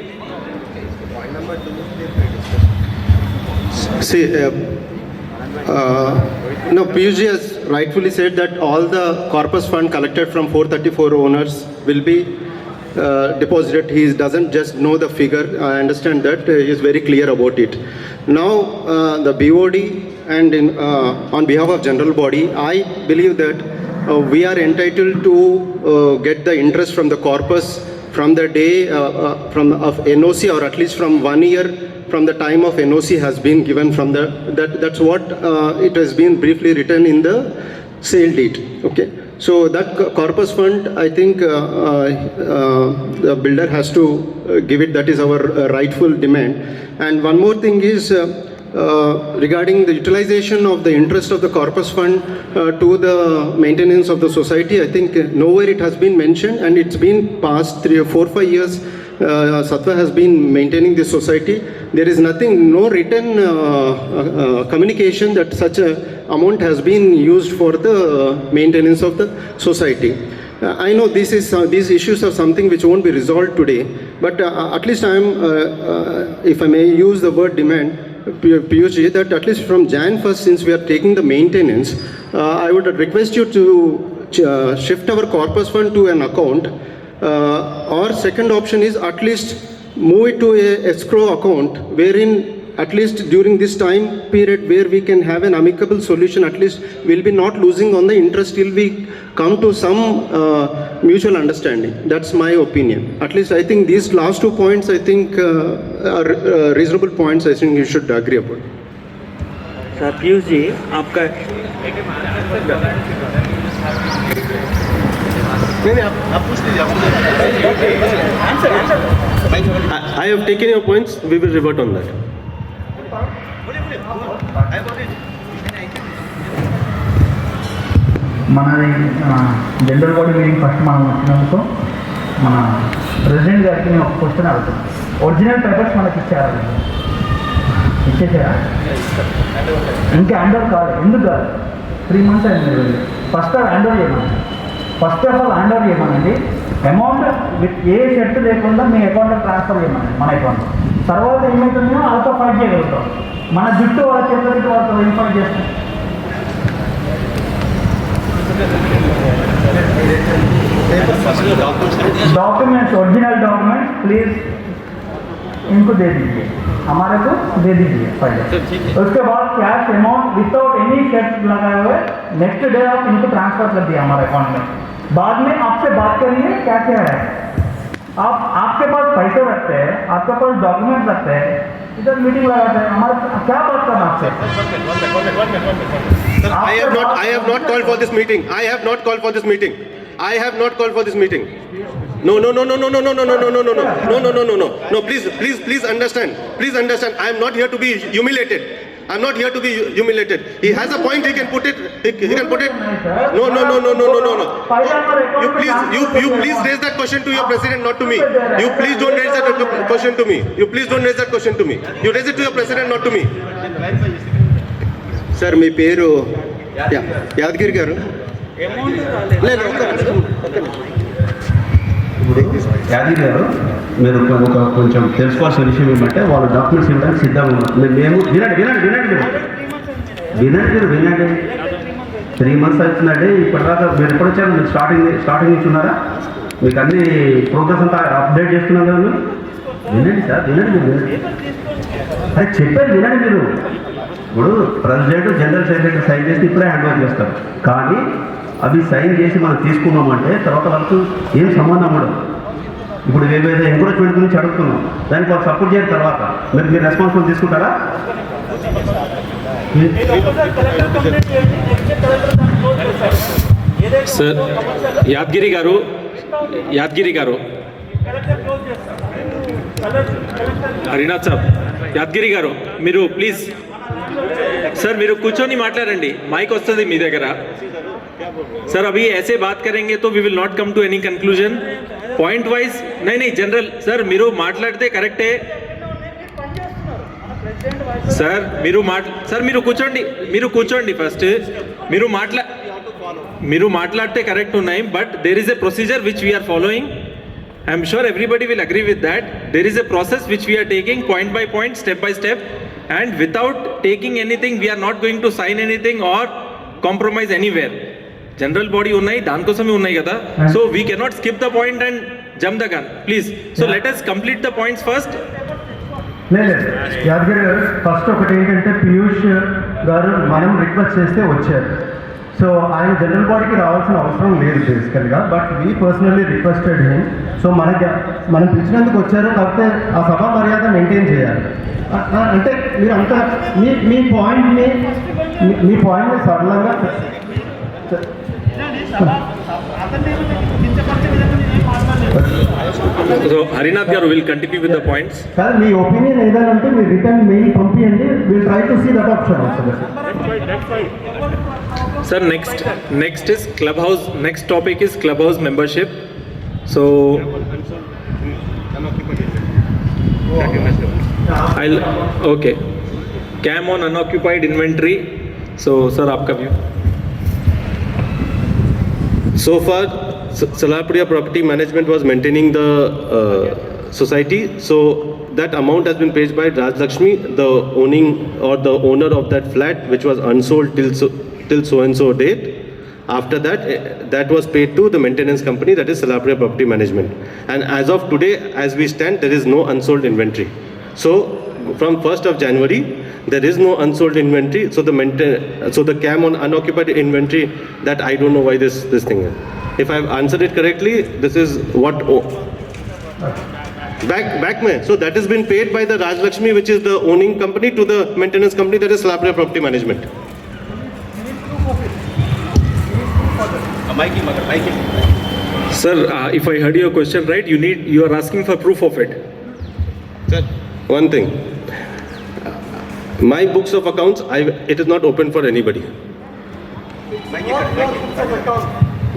See, no, Piyush has rightfully said that all the corpus fund collected from 434 owners will be deposited. He doesn't just know the figure. I understand that. He is very clear about it. Now, the BOD and on behalf of general body, I believe that we are entitled to get the interest from the corpus from the day of NOC, or at least from 1 year from the time of NOC has been given from that's what it has been briefly written in the sale deed. Okay, so that corpus fund, I think the builder has to give it. That is our rightful demand. And one more thing is regarding the utilization of the interest of the corpus fund to the maintenance of the society. I think nowhere it has been mentioned, and it's been past 3 or 4 or 5 years. Sattva has been maintaining this society. There is nothing, no written communication that such a amount has been used for the maintenance of the society. I know these issues are something which won't be resolved today, but at least I am, if I may use the word demand, Piyush ji, that at least from Jan 1st, since we are taking the maintenance, I would request you to shift our corpus fund to an account, or second option is at least move it to a escrow account, wherein at least during this time period where we can have an amicable solution, at least we'll be not losing on the interest till we come to some mutual understanding. That's my opinion. At least I think these last 2 points, I think are reasonable points. I think you should agree upon. Sir Piyush ji आपका I have taken your points. We will revert on that. మనది general body meeting first మనం వచ్చినందుకు మన president గారికి నేను ఒక question అడుగుతాను. Original papers మనకి ఇచ్చారు, ఇచ్చేసారా? ఇంకా హ్యాండ్ ఓవర్ కాదు. ఎందుకు కాదు? 3 months అయింది. ఫస్ట్ హ్యాండ్ ఓవర్ చేయమని, first of all hand over చేయమనండి. అమౌంట్ విత్ ఏ షర్ట్ లేకుండా మీ అకౌంట్లో ట్రాన్స్ఫర్ చేయమని, మన అకౌంట్లో. తర్వాత ఏమవుతుందో వాళ్ళతో ఫైట్ చేయగలుగుతాం. మన జుట్టు వాళ్ళ చేతులకి వాళ్ళతో ఇన్ఫార్మ్ చేస్తాం. डॉक्यूमेंट्स, ओरिजिनल डॉक्यूमेंट्स प्लीज इनको दे दीजिए, हमारे को दे दीजिए पहले. उसके बाद cash amount without any shirt लगाए हुए नेक्स्ट डे आप इनको ट्रांसफर कर दिया हमारे अकाउंट में. बाद में आपसे बात करिए क्या क्या है. आप आपके पास पैसे रखते हैं, आपके पास डॉक्यूमेंट रखते हैं, इधर मीटिंग लगाते हैं. हमारे क्या बात करना आपसे? Sir, I have not called for this meeting. I have not called for this meeting. I have not called for this meeting. No. Please understand. Please understand. I am not here to be humiliated. I'm not here to be humiliated. He has a point. He can put it. He can put it. No. You please raise that question to your president, not to me. You please don't raise that question to me. You please don't raise that question to me. You raise it to your president, not to me. Sir మీ పేరు యాదగిరి గారు? యాదగిరి గారు, మీరు ఒక కొంచెం తెలుసుకోవాల్సిన విషయం ఏమంటే వాళ్ళు డాక్యుమెంట్స్ ఇవ్వడానికి సిద్ధంగా ఉన్నారు. మేము వినండి 3 months అవుతుందండి. ఇప్పటిదాకా మీరు ఎప్పుడు వచ్చారు? మీరు స్టార్టింగ్ నుంచి ఉన్నారా? మీకు అన్ని ప్రోగ్రెస్ అంతా అప్డేట్ చేస్తున్నాం కదా. వినండి సార్, వినండి. అరే చెప్పారు, వినండి. మీరు ఇప్పుడు ప్రెసిడెంట్, జనరల్ సెక్రటరీ సైన్ చేసి ఇప్పుడే హ్యాండ్ ఓవర్ చేస్తారు. కానీ అవి సైన్ చేసి మనం తీసుకున్నామంటే తర్వాత వాళ్ళకు ఏం సంబంధం ఉండదు. ఇప్పుడు ఏదైతే ఎంకరేజ్మెంట్ గురించి అడుగుతున్నాం, దానికి వాళ్ళు సపోర్ట్ చేయని తర్వాత మీరు రెస్పాన్సిబుల్ తీసుకుంటారా? సార్ యాదగిరి గారు హరినాథ్ సాబ్, యాదగిరి గారు మీరు ప్లీజ్ सर मेरे కూర్చొని మాట్లాడండి, మైక్ వస్తుంది మీ దగ్గర. सर अभी ऐसे बात करेंगे तो we will not come to any conclusion. Point wise नहीं जनरल सर మీరు మాట్లాడితే కరెక్టే. సార్ మీరు కూర్చోండి ఫస్ట్. మీరు మాట్లాడితే కరెక్ట్ ఉన్నాయి, but there is a procedure which we are following. I am sure everybody will agree with that. There is a process which we are taking point by point, step by step, and without taking anything, we are not going to sign anything or compromise anywhere. General body unnai, dan kosame unnai kada. So we cannot skip the point and jump the gun, please. So let us complete the points first. లేదు యాదగిరి గారు, first ఒకటి ఏంటంటే పీయూష్ గారు మనం request చేస్తే వచ్చారు. So ఆయన general బాడీకి రావాల్సిన అవసరం లేదు బేసికల్గా, but we personally requested him. So మనం పిలిచినందుకు వచ్చారు, కాకపోతే ఆ సభా మర్యాద మెయింటైన్ చేయాలి. అంటే మీరు అంతా మీ పాయింట్ని సరళంగా So Harinath garu will continue with the points. Sir మీ ఒపీనియన్ ఏదైనా అంటే మీరు రిటర్న్ మెయిల్ పంపించండి. Will try to see that option also. Sir, next is clubhouse. Next topic is clubhouse membership. So okay. Cam on unoccupied inventory. So sir, आपका view. So far, Salapuria Property Management was maintaining the society, so that amount has been paid by Raj Lakshmi, the owning or the owner of that flat, which was unsold till so and so date. After that, that was paid to the maintenance company, that is Salapuria Property Management. And as of today, as we stand, there is no unsold inventory. So from 1st of January, there is no unsold inventory. So the CAM on unoccupied inventory, that I don't know why this thing is. If I've answered it correctly, this is what. Back mein. So that has been paid by the Raj Lakshmi, which is the owning company, to the maintenance company, that is Salapuria Property Management. Sir, if I heard your question right, you are asking for proof of it. Sir, one thing. My books of accounts, it is not open for anybody.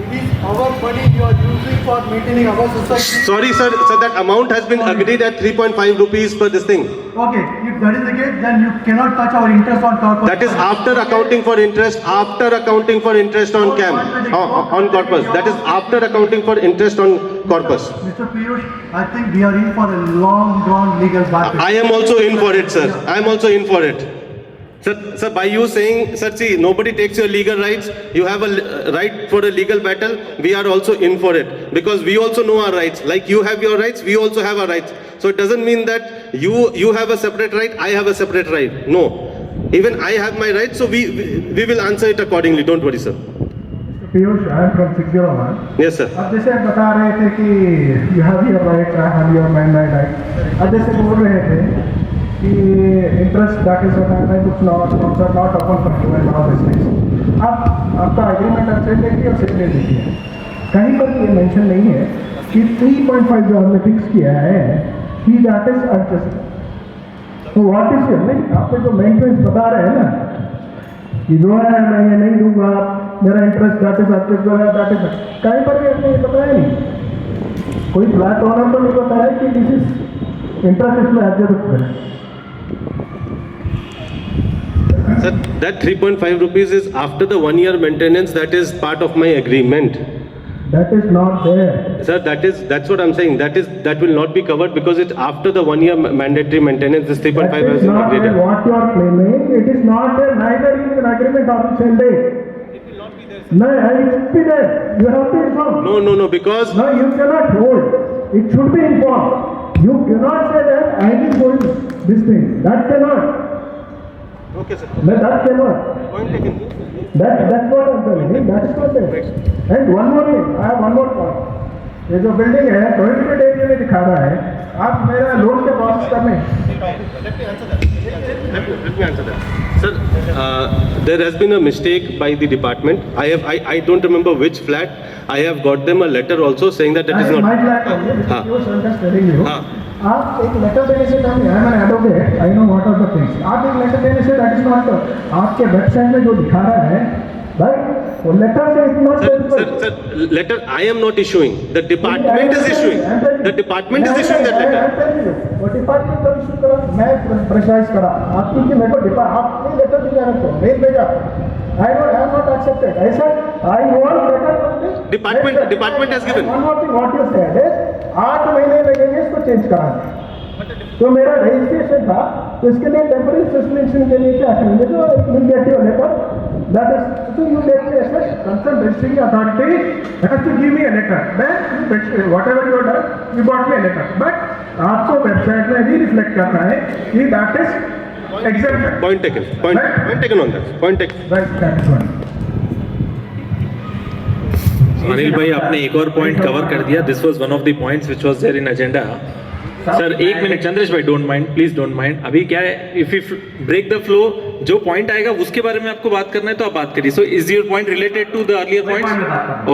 It is our money you are using for maintaining our society. Sorry, sir. So that amount has been agreed at 3.5 rupees for this thing. Okay, if that is the case, then you cannot touch our interest on corpus. That is after accounting for interest. After accounting for interest on CAM, on corpus. That is after accounting for interest on corpus. Mr. Piyush, I think we are in for a long drawn legal battle. I am also in for it, sir. I am also in for it. Sir, by you saying, sir, see, nobody takes your legal rights. You have a right for a legal battle. We are also in for it because we also know our rights. Like you have your rights, we also have our rights. So it doesn't mean that you have a separate right, I have a separate right. No, even I have my rights. So we will answer it accordingly. Don't worry, sir. Piyush, I am from 601. Yes, sir. अब जैसे बता रहे थे कि you have your right, I have your my right. अब जैसे बोल रहे थे कि interest that is what I books not open for you and all these things. अब आपका agreement अच्छे देखिए और सिग्नेचर देखिए. कहीं पर ये मेंशन नहीं है कि 3.5 जो हमने फिक्स किया है कि that is adjusted. तो what is your नहीं आपके जो मेंटेनेंस बता रहे हैं ना कि जो है मैं ये नहीं दूंगा मेरा interest that is adjusted that is कहीं पर भी आपने बताया नहीं. कोई फ्लैट ओनर तो नहीं बताया कि दिस इज इंटरेस्ट इसमें एडजस्ट करें. Sir, that 3.5 rupees is after the 1 year maintenance. That is part of my agreement. That is not there. Sir, that's what I'm saying. That will not be covered because it's after the 1 year mandatory maintenance. This 3.5 that has is been not agreed. there. What you are claiming, it is not there. Neither is an agreement of the same day. It will not be there, sir. No, it should be there. You have to inform. No, because No, you cannot hold. It should be informed. You cannot say that I will hold this thing. That cannot. okay, sir. No, that cannot. Point taken. That's what I'm telling you. That is not there. And one more thing, I have one more point. ये जो building है prohibited area में दिखा रहा है आप मेरा loan के प्रोसेस कर लें. Let me answer that. Sir, there has been a mistake by the department. I don't remember which flat. I have got them a letter also saying that is not. My flat only. हाँ. I'm just telling you. हाँ. आप एक letter देने से I am an advocate I know what are the things. आप एक letter देने से दैट इज नॉट आपके वेबसाइट में जो दिखा रहा है भाई वो लेटर से is not. Sir, letter I am not issuing. The department is issuing. The department is issuing that letter. वो डिपार्टमेंट का इशू करा मैं प्रेशराइज करा आपकी कि मेरे को आपने लेटर दिया है तो मेल भेजा. I am not accepted. I said I want letter from this. Department has given. One more thing, what you said is 8 महीने लगेंगे इसको चेंज कराने. तो मेरा रजिस्ट्रेशन था तो इसके लिए टेम्पररी सस्पेंशन के लिए क्या करेंगे तो will get your letter. That is, so you get me a concerned registering authority has to give me a letter. Then whatever you have done, you got me a letter. But आपको website में भी reflect करना है कि that is exempted. Point taken. Point taken on that. Point taken. Right, that's one. Anil भाई आपने एक और पॉइंट कवर कर दिया. This was one of the points which was there in agenda. Sir एक मिनट चंद्रेश भाई, don't mind, please don't mind. अभी क्या है, if you break the flow, जो पॉइंट आएगा उसके बारे में आपको बात करना है तो आप बात करिए. So is your point related to the earlier points?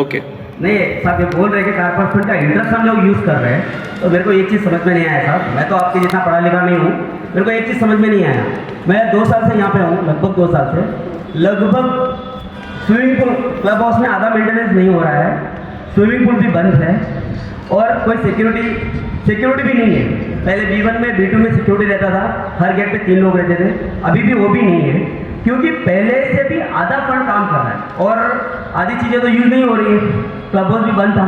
Okay. नहीं साहब, ये बोल रहे हैं कि 4% का इंटरेस्ट हम लोग यूज़ कर रहे हैं, तो मेरे को एक चीज़ समझ में नहीं आया साहब. मैं तो आपके जितना पढ़ा लिखा नहीं हूँ, मेरे को एक चीज़ समझ में नहीं आया. मैं 2 साल से यहाँ पे हूँ, लगभग 2 साल से. लगभग स्विमिंग पूल क्लब हाउस में आधा मेंटेनेंस नहीं हो रहा है, स्विमिंग पूल भी बंद है और कोई सिक्योरिटी भी नहीं है. पहले B1 में B2 में सिक्योरिटी रहता था, हर गेट पे 3 लोग रहते थे. अभी भी वो भी नहीं है क्योंकि पहले से भी आधा फंड काम कर रहा है और आधी चीज़ें तो यूज़ नहीं हो रही है. क्लब हाउस भी बंद था,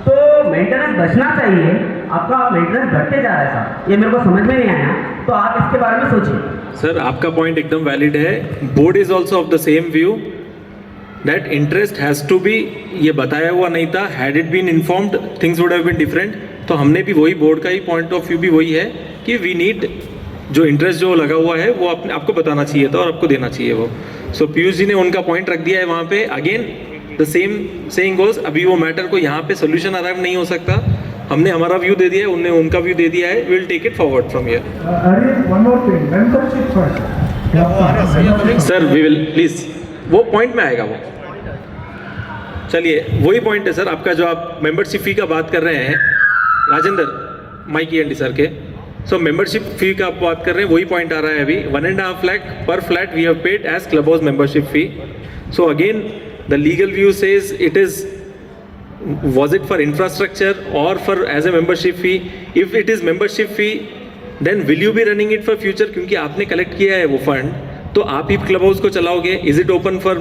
तो मेंटेनेंस बचना चाहिए, आपका मेंटेनेंस घटते जा रहा है साहब, ये मेरे को समझ में नहीं आया, तो आप इसके बारे में सोचिए। सर आपका पॉइंट एकदम वैलिड है। Board is also of the same view that interest has to be, ये बताया हुआ नहीं था, had it been informed things would have been different. तो हमने भी वही, बोर्ड का ही पॉइंट ऑफ व्यू भी वही है कि वी नीड, जो इंटरेस्ट जो लगा हुआ है वो आपको बताना चाहिए था और आपको देना चाहिए वो। सो पीयूष जी ने उनका पॉइंट रख दिया है वहाँ पे। Again the same saying goes, अभी वो मैटर को यहाँ पे सोल्यूशन अराइव नहीं हो सकता, हमने हमारा व्यू दे दिया है, उनने उनका व्यू दे दिया है, we will take it forward from here. Sir we will please, वो पॉइंट में आएगा वो। चलिए वही पॉइंट है सर आपका, जो आप मेंबरशिप फी का बात कर रहे हैं राजेंद्र माइकी एंडी सर के। सो मेंबरशिप फी का आप बात कर रहे हैं, वही पॉइंट आ रहा है अभी। 1.5 लाख पर flat we have paid as club house membership fee. So again the legal view says it is, was it for infrastructure or for as a membership fee? If it is membership fee, then will you be running it for future? क्योंकि आपने collect किया है वो fund, तो आप ही club house को चलाओगे? Is it open for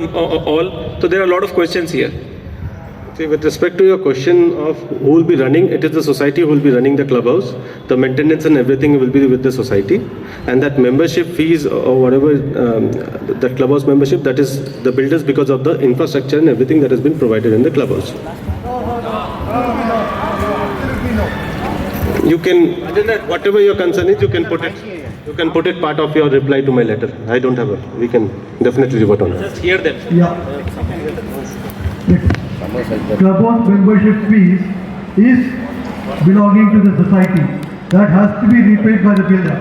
all? So there are a lot of questions here. See, with respect to your question of who will be running, it is the society who will be running the clubhouse. The maintenance and everything will be with the society, and that membership fees or whatever, that clubhouse membership, that is the builders because of the infrastructure and everything that has been provided in the clubhouse. You can, whatever your concern is, you can put it. You can put it part of your reply to my letter. I don't have a. We can definitely revert on that. Just hear them. Clubhouse membership fees is belonging to the society. That has to be repaid by the builder.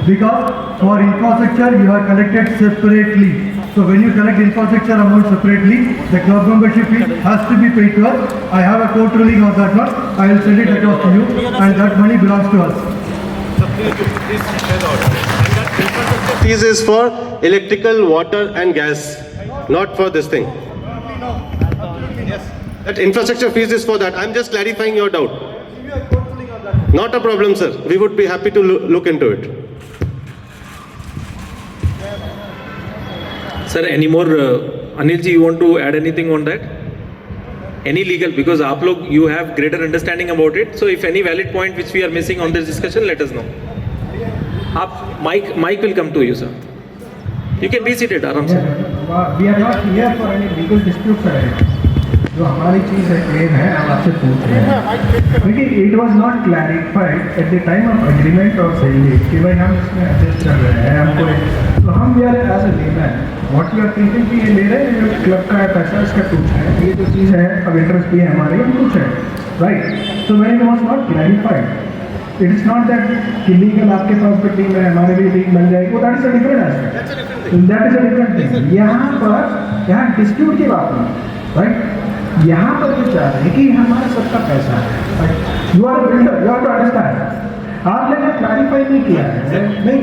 Because for infrastructure you are collected separately. So when you collect infrastructure amount separately, the club membership fee has to be paid to us. I have a court ruling on that one. I will send it across to you, and that money belongs to us. Fees is for electrical, water and gas, not for this thing. That infrastructure fees is for that. I'm just clarifying your doubt. Not a problem, sir. We would be happy to look into it. Sir, any more, Anil ji, you want to add anything on that? Any legal, because aap log, you have greater understanding about it. So if any valid point which we are missing on this discussion, let us know. Mike will come to you, sir. You can be seated, आराम से. We are not here for any legal dispute, sir. जो हमारी चीज़ है, claim है, हम आपसे पूछ रहे हैं, क्योंकि it was not clarified at the time of agreement और सेलिंग कि भाई हम इसमें एडजस्ट कर रहे हैं, हमको, तो हम we are as a layman what you are thinking कि ये ले रहे हैं, जो क्लब का है पैसा, इसका कुछ है, ये जो चीज़ है, अब इंटरेस्ट भी है हमारे, हम कुछ है, राइट? तो when it was not clarified, it is not that कि लीगल आपके प्रॉपर्टी में हमारे भी लीग बन जाएगी, वो that is a different aspect, that is a different thing. यहाँ डिस्प्यूट की बात नहीं, राइट? यहाँ पर जो चाह रहे हैं कि हमारा सबका पैसा है, you are builder, you are to understand, आपने जो क्लैरिफाई नहीं किया है, नहीं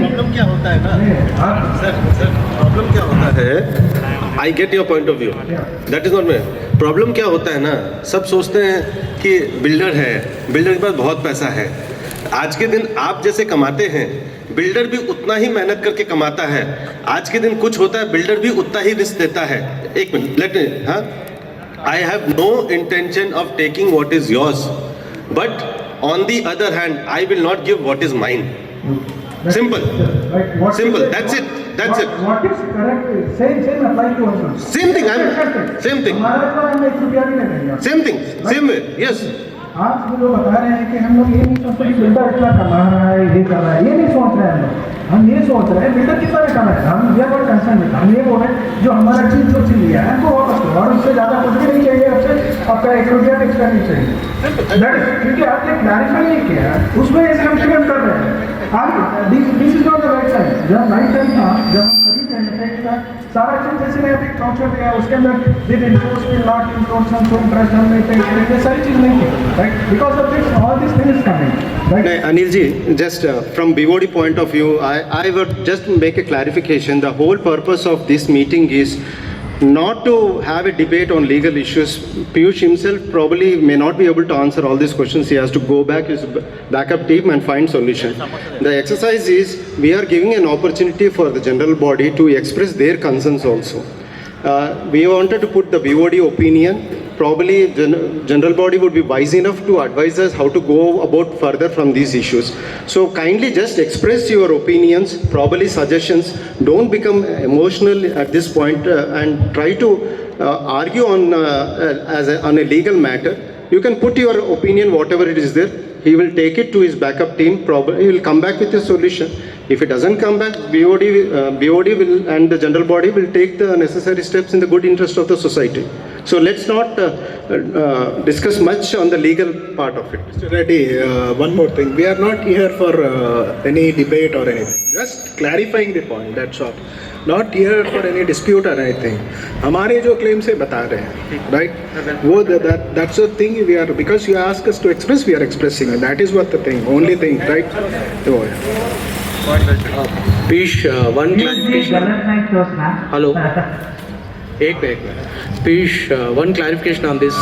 प्रॉब्लम क्या होता है ना, सर प्रॉब्लम क्या होता है, I get your point of view, that is not my problem. क्या होता है ना, सब सोचते हैं कि बिल्डर है, बिल्डर के पास बहुत पैसा है। आज के दिन आप जैसे कमाते हैं, बिल्डर भी उतना ही मेहनत करके कमाता है। आज के दिन कुछ होता है, बिल्डर भी उतना ही रिस्क देता है। एक मिनट, लेट मी, हाँ, I have no intention of taking what is yours, but on the other hand, I will not give what is mine. Simple. Simple. That's it. That's it. What is correct? Same apply to us. Same thing. Same thing. हमारा तो हम 1 रुपया भी नहीं देंगे। Same thing. Same way. Yes. आप जो बता रहे हैं कि हम लोग ये नहीं सोचते कि बिल्डर इतना कमा रहा है, ये कर रहा है, ये नहीं सोच रहे हैं हम ये सोच रहे हैं बिल्डर कितना कमा है, हम ये बहुत कंसर्न है, हम ये बोल रहे हैं जो हमारा चीज़ जो चीज़ लिया है हमको वापस करो, और उससे ज़्यादा कुछ भी नहीं चाहिए आपसे, आपका 1 रुपया एक्स्ट्रा नहीं चाहिए, क्योंकि आपने क्लैरिफाई नहीं किया, उसमें ऐसे हम शिकन कर रहे हैं। आप this is not the right side. जब राइट साइड था, जब हम खरीद रहे थे, सारा चीज़ जैसे मैं अभी काउंटर दिया, उसके अंदर with intros will not intros हम इंटरेस्ट हम नहीं पे करेंगे, सारी चीज़ नहीं है, right? Because of this all this thing is coming, right? Anil ji, just from BOD point of view, I would just make a clarification. The whole purpose of this meeting is not to have a debate on legal issues. Piyush himself probably may not be able to answer all these questions. He has to go back his backup team and find solution. The exercise is we are giving an opportunity for the general body to express their concerns also. We wanted to put the BOD opinion. Probably general body would be wise enough to advise us how to go about further from these issues. So kindly just express your opinions, probably suggestions. Don't become emotional at this point and try to argue on on a legal matter. You can put your opinion, whatever it is there. He will take it to his backup team. Probably he will come back with a solution. If it doesn't come back, BOD will and the general body will take the necessary steps in the good interest of the society. So let's not discuss much on the legal part of it. Mr. Reddy, one more thing. We are not here for any debate or anything. Just clarifying the point. That's all. Not here for any dispute or anything. हमारे जो claims है बता रहे हैं, right? वो that's the thing we are, because you ask us to express, we are expressing, and that is what the thing, only thing, right? So, Piyush, one clarification. Hello. एक minute. Piyush, one clarification on this.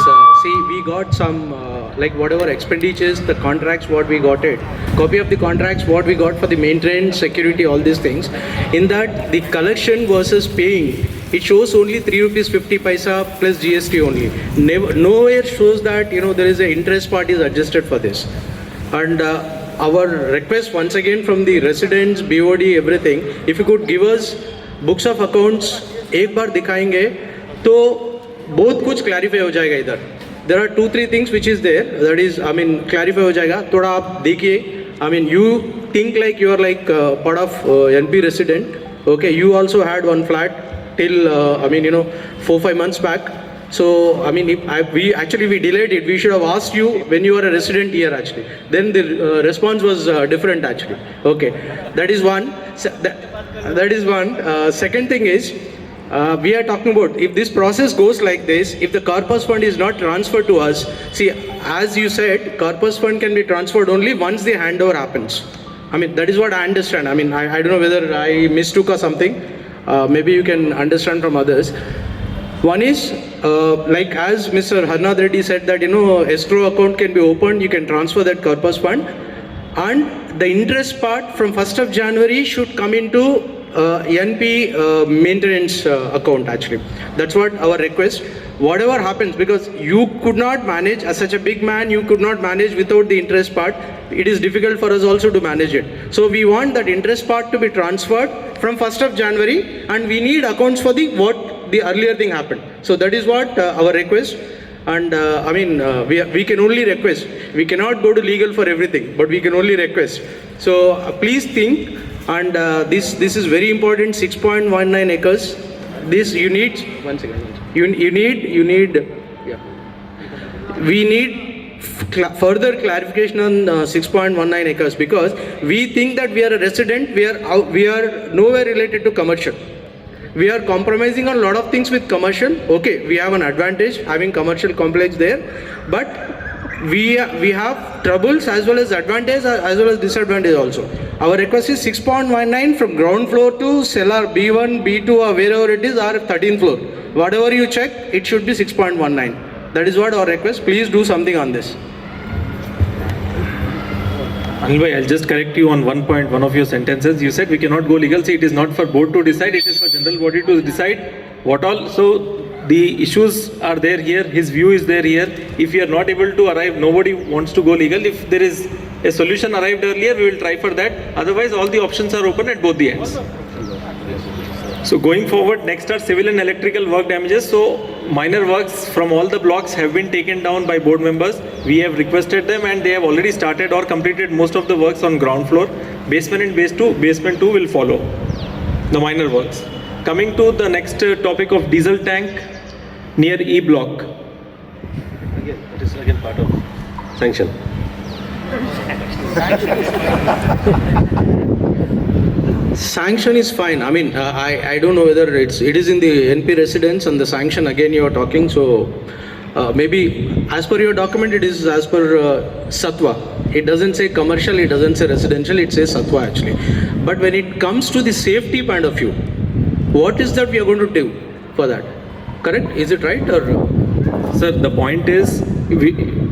See, we got some like whatever expenditures, the contracts, what we got it, copy of the contracts, what we got for the maintenance, security, all these things. In that, the collection versus paying, it shows only 3 rupees 50 paisa plus GST only. Nowhere shows that there is a interest part is adjusted for this. And our request once again from the residents, BOD, everything, if you could give us books of accounts, एक बार दिखाएंगे तो बहुत कुछ clarify हो जाएगा इधर. There are 2-3 things which is there, that is, clarify हो जाएगा. थोड़ा आप देखिए, you think like you are like part of NP resident. Okay, you also had one flat till 4-5 months back. So if we delayed it. We should have asked you when you are a resident here actually. Then the response was different actually. Okay, that is one. That is one. Second thing is, we are talking about if this process goes like this, if the corpus fund is not transferred to us, see, as you said, corpus fund can be transferred only once the handover happens. That is what I understand. I don't know whether I mistook or something. Maybe you can understand from others. One is, like as Mr. Harnath Reddy said that, escrow account can be opened, you can transfer that corpus fund. And the interest part from 1st of January should come into NP maintenance account actually. That's what our request. Whatever happens, because you could not manage, as such a big man, you could not manage without the interest part. It is difficult for us also to manage it. So we want that interest part to be transferred from 1st of January, and we need accounts for the earlier thing happened. So that is what our request. And we can only request. We cannot go to legal for everything, but we can only request. So please think, and this is very important. 6.19 acres. This you need. One second. You need. Yeah. We need further clarification on 6.19 acres, because we think that we are a resident. We are nowhere related to commercial. We are compromising on a lot of things with commercial. Okay, we have an advantage having commercial complex there, but we have troubles as well as advantage as well as disadvantage also. Our request is 6.19 from ground floor to cellar B1, B2 or wherever it is, or 13th floor. Whatever you check, it should be 6.19. That is what our request. Please do something on this. Anil bhai, I'll just correct you on one point, one of your sentences. You said we cannot go legal. See, it is not for board to decide, it is for general body to decide what all. So the issues are there here, his view is there here. If we are not able to arrive, nobody wants to go legal. If there is a solution arrived earlier, we will try for that. Otherwise, all the options are open at both the ends. So going forward, next are civil and electrical work damages. So minor works from all the blocks have been taken down by board members. We have requested them and they have already started or completed most of the works on ground floor. Basement and basement 2 will follow the minor works. Coming to the next topic of diesel tank near E block. Again, it is again part of sanction. Sanction is fine. I don't know whether it is in the NP residence, and the sanction again you are talking. So maybe as per your document, it is as per Satwa. It doesn't say commercial, it doesn't say residential, it says Satwa actually. But when it comes to the safety point of view, what is that we are going to do for that? Correct? Is it right or? Sir, the point is,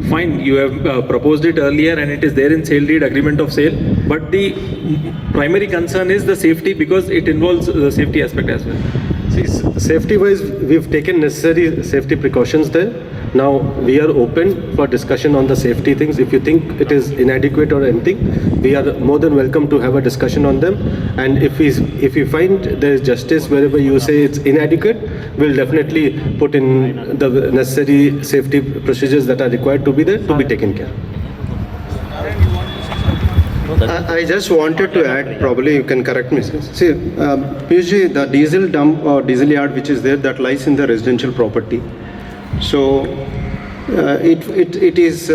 fine, you have proposed it earlier and it is there in sale deed, agreement of sale, but the primary concern is the safety, because it involves the safety aspect as well. See, safety-wise, we've taken necessary safety precautions there. Now we are open for discussion on the safety things. If you think it is inadequate or anything, we are more than welcome to have a discussion on them. And if we find there is justice wherever you say it's inadequate, we'll definitely put in the necessary safety procedures that are required to be there to be taken care. I just wanted to add, probably you can correct me. See, Piyush, the diesel dump or diesel yard which is there, that lies in the residential property. So it is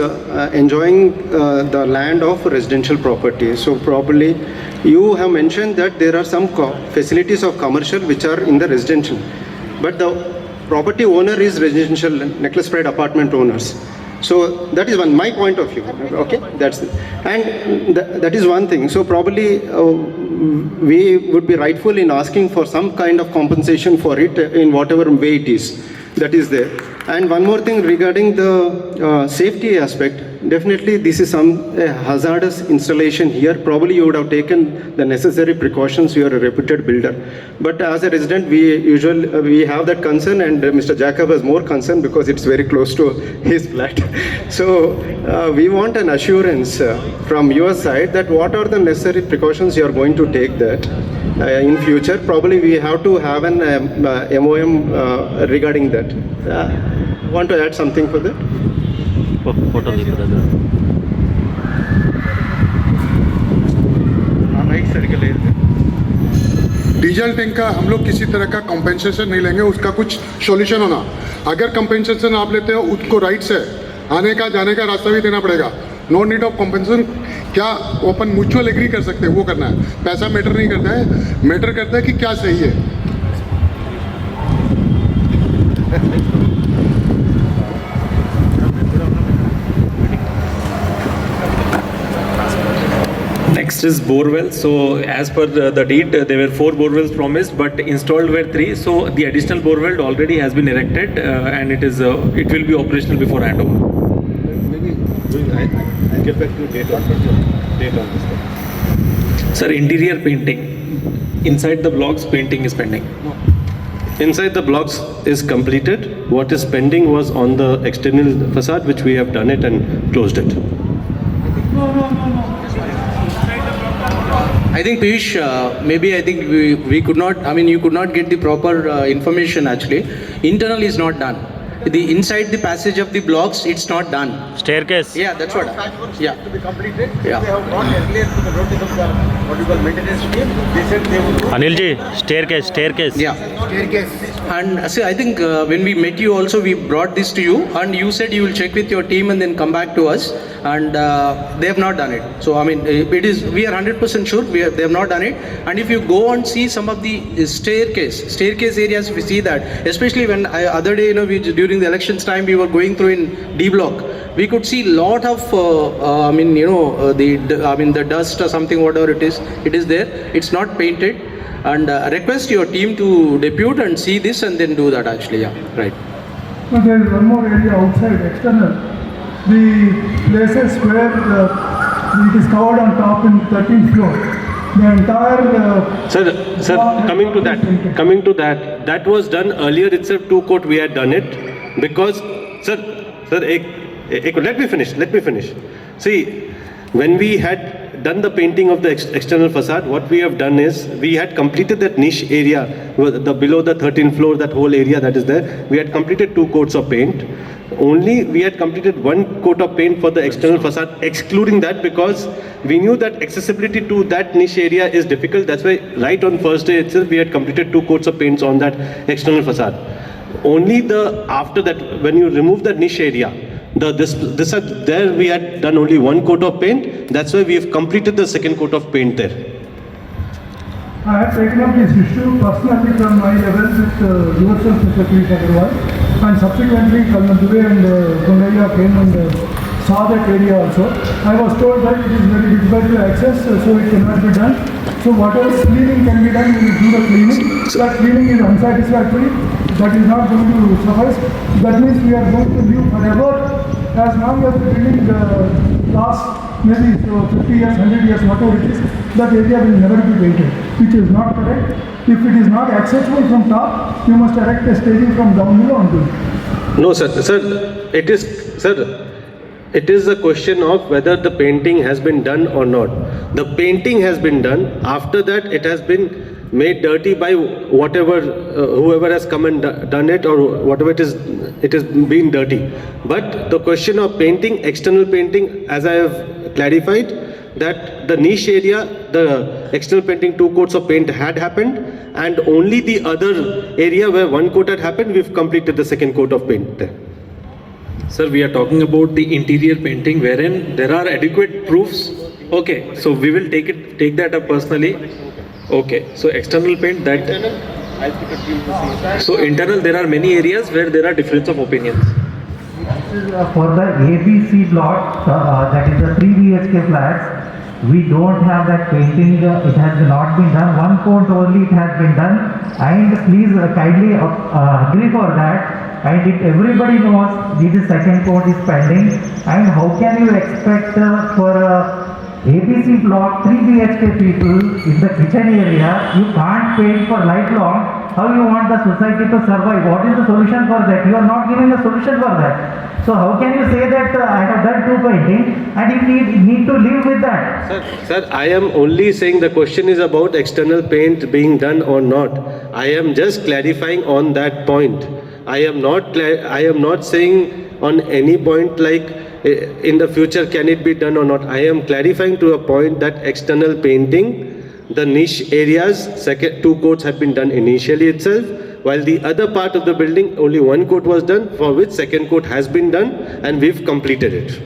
enjoying the land of residential property. So probably you have mentioned that there are some facilities of commercial which are in the residential, but the property owner is residential Necklace Pride apartment owners. So that is my point of view. Okay, that's it. And that is one thing. So probably we would be rightful in asking for some kind of compensation for it in whatever way it is that is there. And one more thing regarding the safety aspect, definitely this is some hazardous installation here. Probably you would have taken the necessary precautions. You are a reputed builder. But as a resident, we have that concern, and Mr. Jacob has more concern because it's very close to his flat. So we want an assurance from your side that what are the necessary precautions you are going to take that in future. Probably we have to have an MOM regarding that. Want to add something for that? Diesel tank का हम लोग किसी तरह का compensation नहीं लेंगे, उसका कुछ सॉल्यूशन होना। अगर कॉम्पेंसेशन आप लेते हो, उसको राइट से आने का जाने का रास्ता भी देना पड़ेगा। नो नीड ऑफ कॉम्पेंसेशन, क्या ओपन म्यूचुअल एग्री कर सकते हैं, वो करना है। पैसा मैटर नहीं करता है, मैटर करता है कि क्या सही है। Next is borewell. So as per the deed, there were 4 borewells promised, but installed were 3. So the additional borewell already has been erected, and it will be operational before handover. I'll get back to date on this. Sir, interior painting. Inside the blocks, painting is pending. Inside the blocks is completed. What is pending was on the external facade, which we have done it and closed it. I think Piyush, maybe I think we could not, I mean you could not get the proper information actually. Internal is not done. The inside the passage of the blocks, it's not done. Staircase. Yeah, that's what. Yeah. To be completed. Yeah. They have gone earlier to the notice of the what you call maintenance team. They said they would do. Anil ji, staircase. Yeah. And see, I think when we met you also, we brought this to you, and you said you will check with your team and then come back to us, and they have not done it. So I mean, we are 100% sure they have not done it. And if you go and see some of the staircase areas, we see that, especially when other day, during the elections time, we were going through in D block, we could see lot of, the dust or something, whatever it is there. It's not painted. And request your team to depute and see this and then do that actually, yeah, right. So there is one more area outside, external. The places where it is covered on top in 13th floor. The entire... Sir, coming to that, that was done earlier itself, 2 court we had done it, because, sir, let me finish. See, when we had done the painting of the external facade, what we have done is, we had completed that niche area, below the 13th floor, that whole area that is there, we had completed 2 coats of paint. Only we had completed 1 coat of paint for the external facade, excluding that because we knew that accessibility to that niche area is difficult. That's why right on first day itself, we had completed 2 coats of paints on that external facade. Only after that, when you remove that niche area, there we had done only 1 coat of paint. That's why we have completed the 2nd coat of paint there. I have taken up this issue personally from my level with yourself, Mr. Piyush Agarwal, and subsequently Kalman Dubey and Gundaya came and saw that area also. I was told that it is very difficult to access, so it cannot be done. So whatever cleaning can be done, we will do the cleaning. That cleaning is unsatisfactory. That is not going to suffice. That means we are going to live forever as long as the building lasts maybe 50 years, 100 years, whatever it is, that area will never be painted, which is not correct. If it is not accessible from top, you must erect a staging from down below onto it. No, sir. It is a question of whether the painting has been done or not. The painting has been done. After that, it has been made dirty by whatever, whoever has come and done it, or whatever it is been dirty. But the question of painting, external painting, as I have clarified, that the niche area, the external painting, 2 coats of paint had happened, and only the other area where 1 coat had happened, we've completed the 2nd coat of paint there. Sir, we are talking about the interior painting wherein there are adequate proofs. Okay, so we will take that up personally. Okay, so external paint that. So internal, there are many areas where there are difference of opinions. For the ABC block, that is the 3 BHK flats, we don't have that painting, it has not been done, 1 coat only it has been done, and please kindly agree for that. And if everybody knows this 2nd coat is pending, and how can you expect for ABC block 3 BHK people in the kitchen area, you can't paint for lifelong, how you want the society to survive? What is the solution for that? You are not giving a solution for that. So how can you say that I have done 2 painting and you need to live with that? Sir, I am only saying the question is about external paint being done or not. I am just clarifying on that point. I am not saying on any point like in the future can it be done or not. I am clarifying to a point that external painting, the niche areas, 2 coats have been done initially itself, while the other part of the building only 1 coat was done, for which 2nd coat has been done, and we've completed it.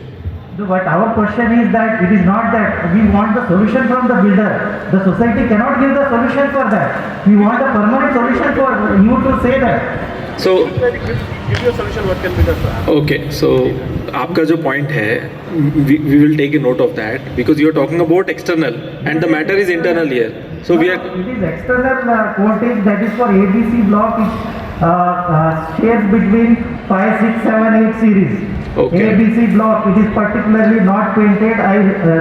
But our question is that it is not that we want the solution from the builder. The society cannot give the solution for that. We want a permanent solution for you to say that. So, okay, so आपका जो point है, we will take a note of that because you are talking about external and the matter is internal here. So we are. It is external coating that is for ABC block. It shares between 5, 6, 7, 8 series. Okay. ABC block, it is particularly not painted. I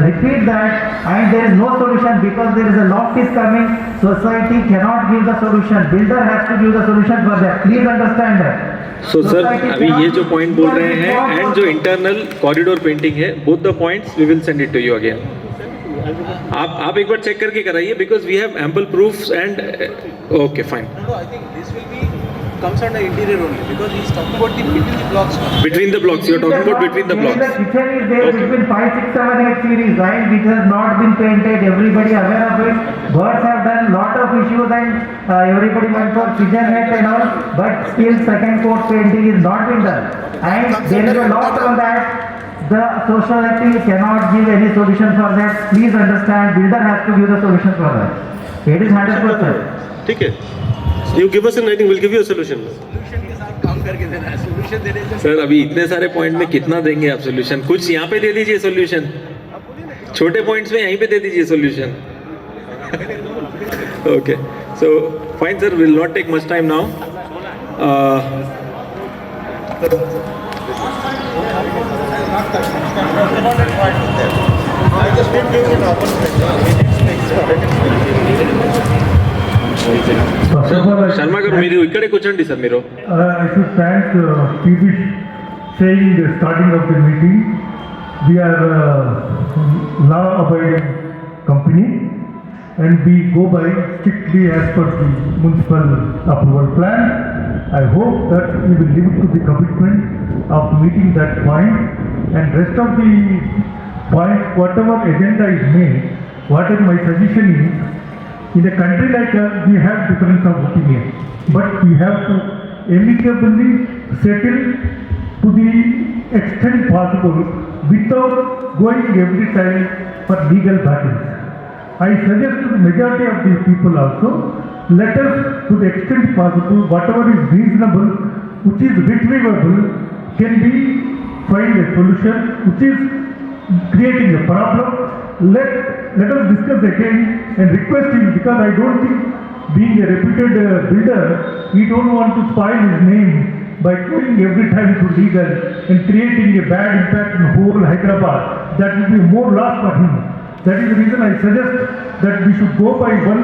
repeat that, and there is no solution because there is a loft is coming. Society cannot give the solution. Builder has to give the solution for that. Please understand that. So sir, अभी ये जो point बोल रहे हैं and जो internal corridor painting है, both the points we will send it to you again. आप एक बार check करके कराइए because we have ample proofs and okay fine. No, I think this will be comes under interior only because he is talking about the between the blocks. Between the blocks, you are talking about between the blocks. The kitchen is there between 5, 6, 7, 8 series, right? It has not been painted. Everybody aware of it. Birds have done lot of issues and everybody went for kitchen net and all. But still 2nd coat painting is not been done. And there is a lot on that. The society cannot give any solution for that. Please understand, builder has to give the solution for that. It is 100%. ठीक है. You give us a writing, we'll give you a solution. Sir अभी इतने सारे point में कितना देंगे आप solution? कुछ यहाँ पे दे दीजिए सोल्यूशन. छोटे पॉइंट्स में यहीं पे दे दीजिए solution. Okay, so fine sir, will not take much time now. Sharma గారు మీరు ఇక్కడే కూర్చోండి సార్. మీరు I should thank Piyush saying the starting of the meeting. We are law-abiding company and we go by strictly as per the municipal approval plan. I hope that we will live to the commitment of meeting that point and rest of the points, whatever agenda is made, what is my suggestion is, in a country like us, we have difference of opinion, but we have to amicably settle to the extent possible without going every time for legal battles. I suggest to the majority of these people also, let us to the extent possible, whatever is reasonable, which is retrievable, can be find a solution, which is creating a problem. Let us discuss again and request him, because I don't think, being a reputed builder, he don't want to spoil his name by going every time to legal and creating a bad impact in whole Hyderabad. That will be more loss for him. That is the reason I suggest that we should go by one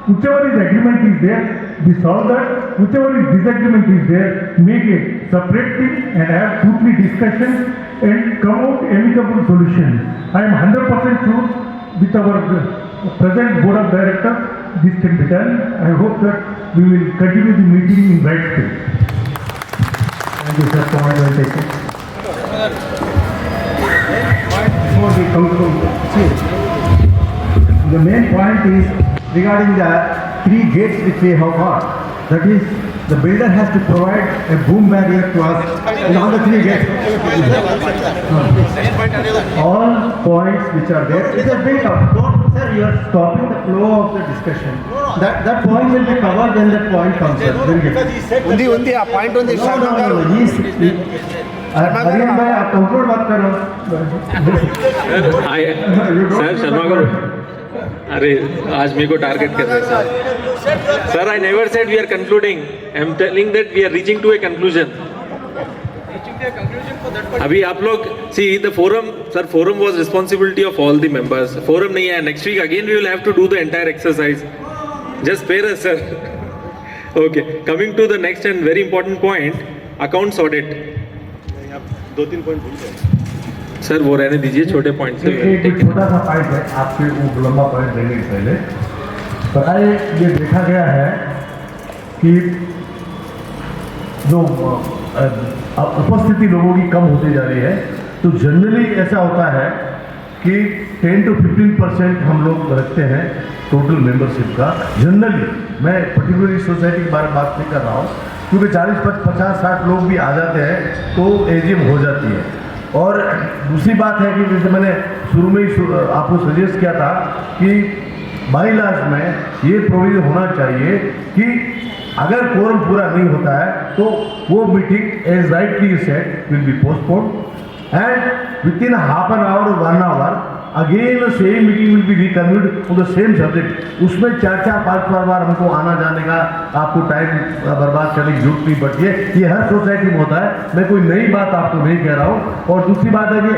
whichever is agreement is there, we solve that. Whichever is disagreement is there, make a separate thing and have truthful discussion and come out amicable solution. I am 100% sure with our present board of directors, this can be done. I hope that we will continue the meeting in right spirit. Thank you, sir. Point well taken. Before we conclude, the main point is regarding the 3 gates which we have got. That is, the builder has to provide a boom barrier to us in all the 3 gates. All points which are there, it has been covered. Sir, you are stopping the flow of the discussion. That point will be covered when that point comes. Undi, a point on the Aryan bhai, आप conclude मत करो. Sir Sharma करो. अरे आज मेरे को target कर रहे हैं sir. I never said we are concluding. I am telling that we are reaching to a conclusion. अभी आप लोग see the forum, sir, forum was responsibility of all the members. Forum नहीं है. Next week again we will have to do the entire exercise. Just spare us, sir. Okay. Coming to the next and very important point, accounts audit. 2-3 point भूल गए sir, वो रहने दीजिए, छोटे point से. एक छोटा सा पॉइंट है आपके वो लंबा पॉइंट देने के पहले. प्राय ये देखा गया है कि जो उपस्थिति लोगों की कम होती जा रही है, तो जनरली ऐसा होता है कि 10 to 15% हम लोग रखते हैं टोटल मेंबरशिप का. जनरली मैं पर्टिकुलरली सोसाइटी के बारे में बात नहीं कर रहा हूँ, क्योंकि 40-50-60 लोग भी आ जाते हैं तो एजीएम हो जाती है. और दूसरी बात है कि जैसे मैंने शुरू में ही आपको सजेस्ट किया था कि बाईलाज में ये प्रोविजन होना चाहिए कि अगर कोरम पूरा नहीं होता है तो वो meeting as rightly said will be postponed and within half an hour और 1 hour again same meeting will be reconvened on the same subject. उसमें 4-5 बार हमको आना जाने का आपको टाइम बर्बाद करने की जरूरत नहीं पड़ती है. ये हर सोसाइटी में होता है. मैं कोई नई बात आपको नहीं कह रहा हूँ. और दूसरी बात है कि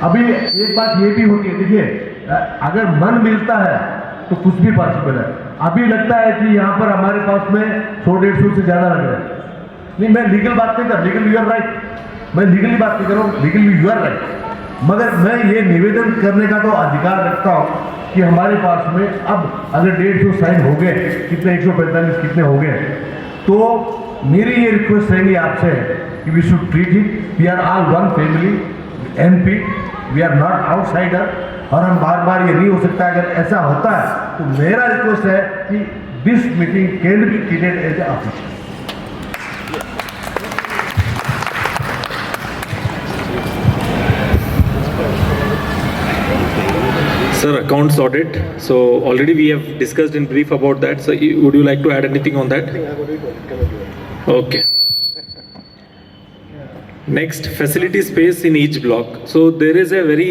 अभी एक बात ये भी होती है, देखिए अगर मन मिलता है तो कुछ भी पॉसिबल है. अभी लगता है कि यहाँ पर हमारे पास में 100-150 से ज़्यादा लग रहा है. नहीं, मैं लीगल बात नहीं कर, लीगल यू आर राइट, मैं लीगली बात नहीं कर रहा हूँ, लीगल यू आर राइट. मगर मैं ये निवेदन करने का तो अधिकार रखता हूँ कि हमारे पास में अब अगर 150 साइन हो गए, कितने 145 कितने हो गए, तो मेरी ये रिक्वेस्ट रहेगी आपसे कि we should treat it, we are all one family, MP, we are not outsider. और हम बार बार ये नहीं हो सकता. अगर ऐसा होता है तो मेरा रिक्वेस्ट है कि this meeting can be treated as a official. Sir, accounts audit. So already we have discussed in brief about that. So would you like to add anything on that? Okay. Next, facility space in each block. So there is a very,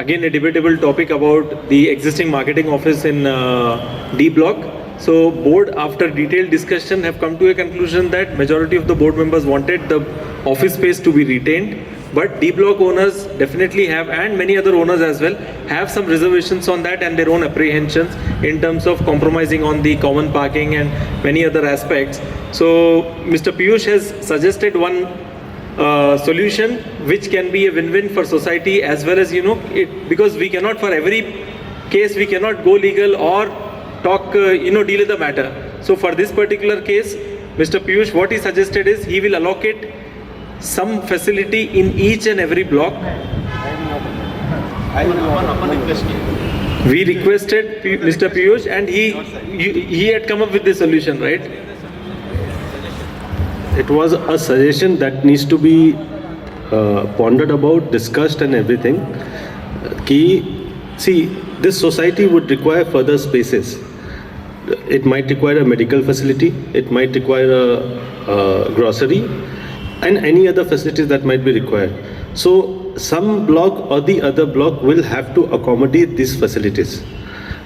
again a debatable topic about the existing marketing office in D block. So board, after detailed discussion, have come to a conclusion that majority of the board members wanted the office space to be retained. But D block owners definitely have, and many other owners as well, have some reservations on that and their own apprehensions in terms of compromising on the common parking and many other aspects. So Mr. Piyush has suggested one solution which can be a win-win for society as well as, because we cannot, for every case, we cannot go legal or talk, deal with the matter. So for this particular case, Mr. Piyush, what he suggested is he will allocate some facility in each and every block. We requested Mr. Piyush and he had come up with this solution, right? It was a suggestion that needs to be pondered about, discussed and everything. See, this society would require further spaces. It might require a medical facility, it might require a grocery, and any other facilities that might be required. So some block or the other block will have to accommodate these facilities.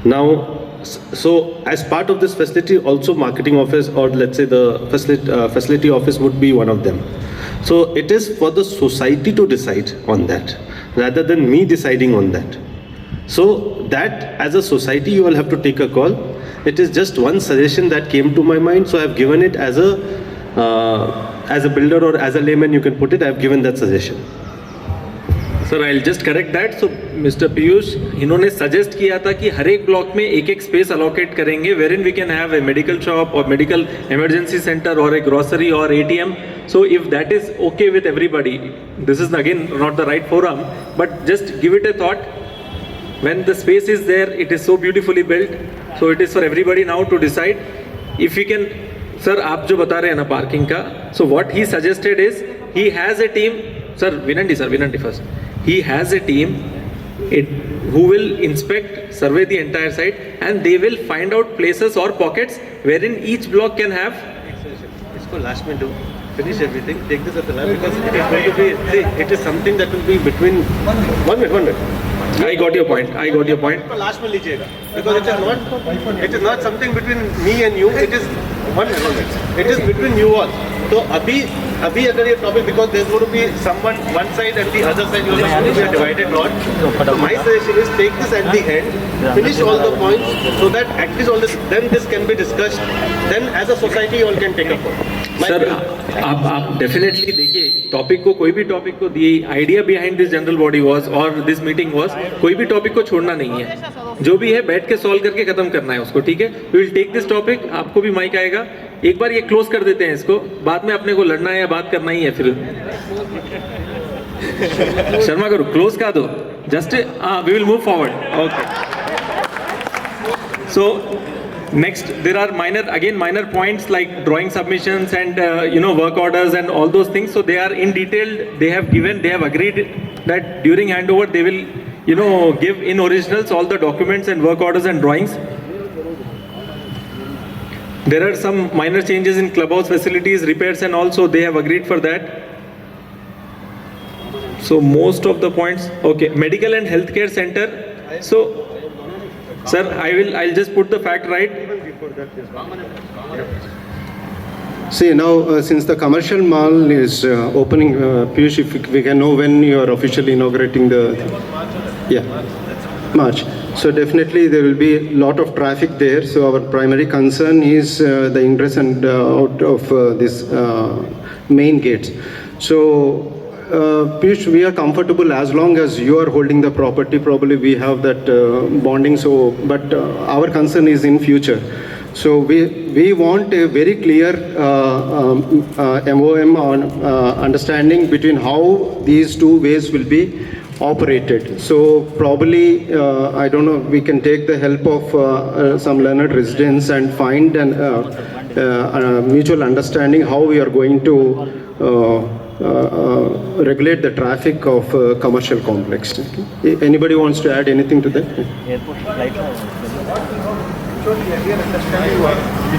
Now, so as part of this facility, also marketing office or let's say the facility office would be one of them. So it is for the society to decide on that rather than me deciding on that. So that as a society you will have to take a call It is just one suggestion that came to my mind, so I have given it as a builder or as a layman, you can put it. I have given that suggestion. Sir I just correct that. So mister Piyush, इन्होंने suggest किया था कि हर एक block में एक space allocate करेंगे wherein we can have a medical shop और medical emergency centre और ए ग्रोसरी और ATM. So if that is okay with everybody, this is again not the right forum, but just give it a thought. When the space is there, it is so beautifully built. So it is for everybody now to decide if we can. Sir, आप जो बता रहे हैं ना parking का, so what he suggested is he has a team. Sir, Vinandi first. He has a team who will inspect, survey the entire site, and they will find out places or pockets wherein each block can have. इसको last में do. Finish everything. Take this at the last because it is going to be. See, it is something that will be between. 1 minute. I got your point. Last में लीजिएगा because it is not something between me and you. It is 1 minute. It is between you all. तो अभी अगर ये topic, because there is going to be someone one side and the other side, you are going to be a divided lot. So my suggestion is take this at the end, finish all the points so that at least all this, then this can be discussed. Then as a society you all can take up. Sir आप definitely देखिए, topic को, कोई भी topic को दिए, idea behind this general body was और this meeting was, कोई भी टॉपिक को छोड़ना नहीं है. जो भी है बैठ के सॉल्व करके खत्म करना है उसको. ठीक है, we will take this topic. आपको भी माइक आएगा. एक बार ये क्लोज कर देते हैं इसको, बाद में अपने को लड़ना है या बात करना ही है फिर. शर्मा करो, क्लोज कर दो. Just we will move forward. Okay. So next, there are minor points like drawing submissions and work orders and all those things. So they are in detailed. They have agreed that during handover they will give in originals all the documents and work orders and drawings. There are some minor changes in clubhouse facilities, repairs, and also they have agreed for that. So most of the points. Okay, medical and healthcare center. So sir, I'll just put the fact right. See, now since the commercial mall is opening, Piyush, if we can know when you are officially inaugurating the. March. So definitely there will be a lot of traffic there. So our primary concern is the ingress and out of this main gates. So Piyush, we are comfortable as long as you are holding the property. Probably we have that bonding. So, but our concern is in future. So we want a very clear MOM on understanding between how these two ways will be operated. So probably I don't know. We can take the help of some learned residents and find a mutual understanding how we are going to. Regulate the traffic of commercial complex. Anybody wants to add anything to that?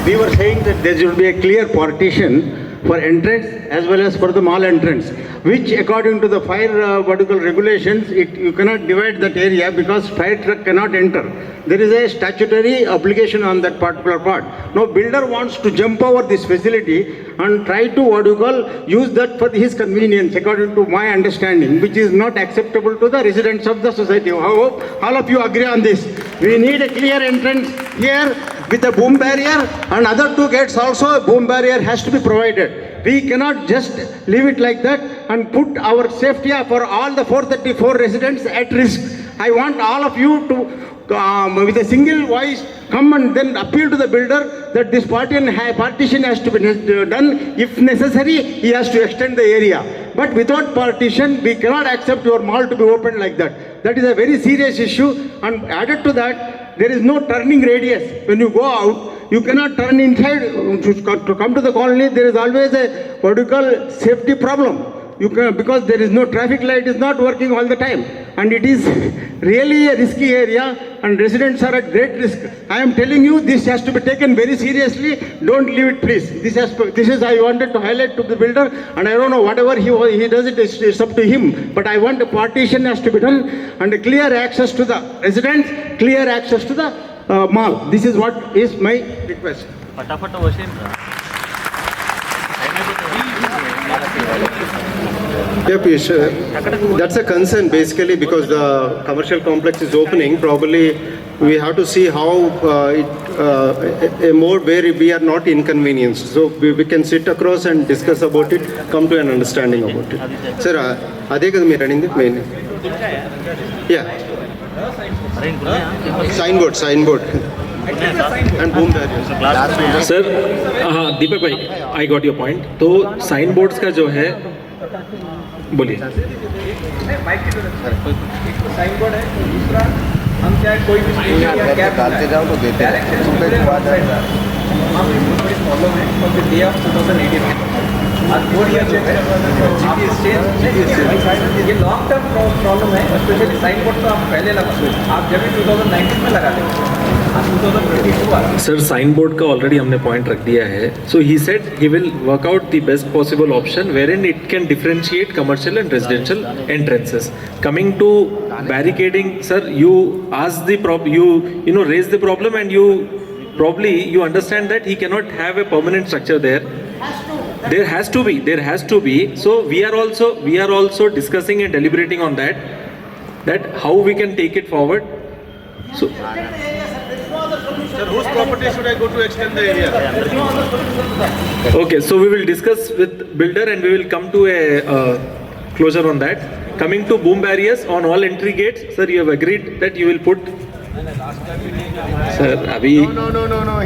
We were saying that there should be a clear partition for entrance as well as for the mall entrance, which according to the fire vertical regulations, you cannot divide that area because fire truck cannot enter. There is a statutory obligation on that particular part. Now builder wants to jump over this facility and try to use that for his convenience, according to my understanding, which is not acceptable to the residents of the society. I hope all of you agree on this. We need a clear entrance here with a boom barrier, and other two gates also a boom barrier has to be provided. We cannot just leave it like that and put our safety for all the 434 residents at risk. I want all of you to with a single voice come and then appeal to the builder that this partition has to be done. If necessary, he has to extend the area. But without partition, we cannot accept your mall to be opened like that. That is a very serious issue. And added to that, there is no turning radius. When you go out, you cannot turn inside to come to the colony. There is always a vertical safety problem. Because there is no traffic light is not working all the time, and it is really a risky area and residents are at great risk. I am telling you, this has to be taken very seriously. Don't leave it, please. This is I wanted to highlight to the builder, and I don't know, whatever he does, it's up to him. But I want a partition has to be done and a clear access to the residents, clear access to the mall. This is what is my request. Yeah, Piyush, that's a concern basically because the commercial complex is opening. Probably we have to see how a mode where we are not inconvenienced. So we can sit across and discuss about it, come to an understanding about it. Sir, అదే కదా మీరు అనింది main. Yeah. Sign board. And boom barriers. Sir हाँ दीपक भाई I got your point. तो sign boards का जो है बोलिए. साइन बोर्ड है दूसरा हम चाहे कोई भी डालते जाओ तो देते हैं प्रॉब्लम है फ्रॉम द डे ऑफ 2018 आज 4 ईयर जो है ये लॉन्ग टर्म प्रॉब्लम है. स्पेशली साइन बोर्ड तो आप पहले लगा आप जब भी 2019 में लगा दें. सर साइन बोर्ड का ऑलरेडी हमने पॉइंट रख दिया है. So he said he will work out the best possible option wherein it can differentiate commercial and residential entrances. Coming to barricading sir you ask the you raise the problem and you understand that he cannot have a permanent structure there. There has to be. So we are also discussing and deliberating on that how we can take it forward. So Sir, whose property should I go to extend the area? okay, so we will discuss with builder and we will come to a closure on that. Coming to boom barriers on all entry gates, sir, you have agreed that you will put. Sir, abhi. No.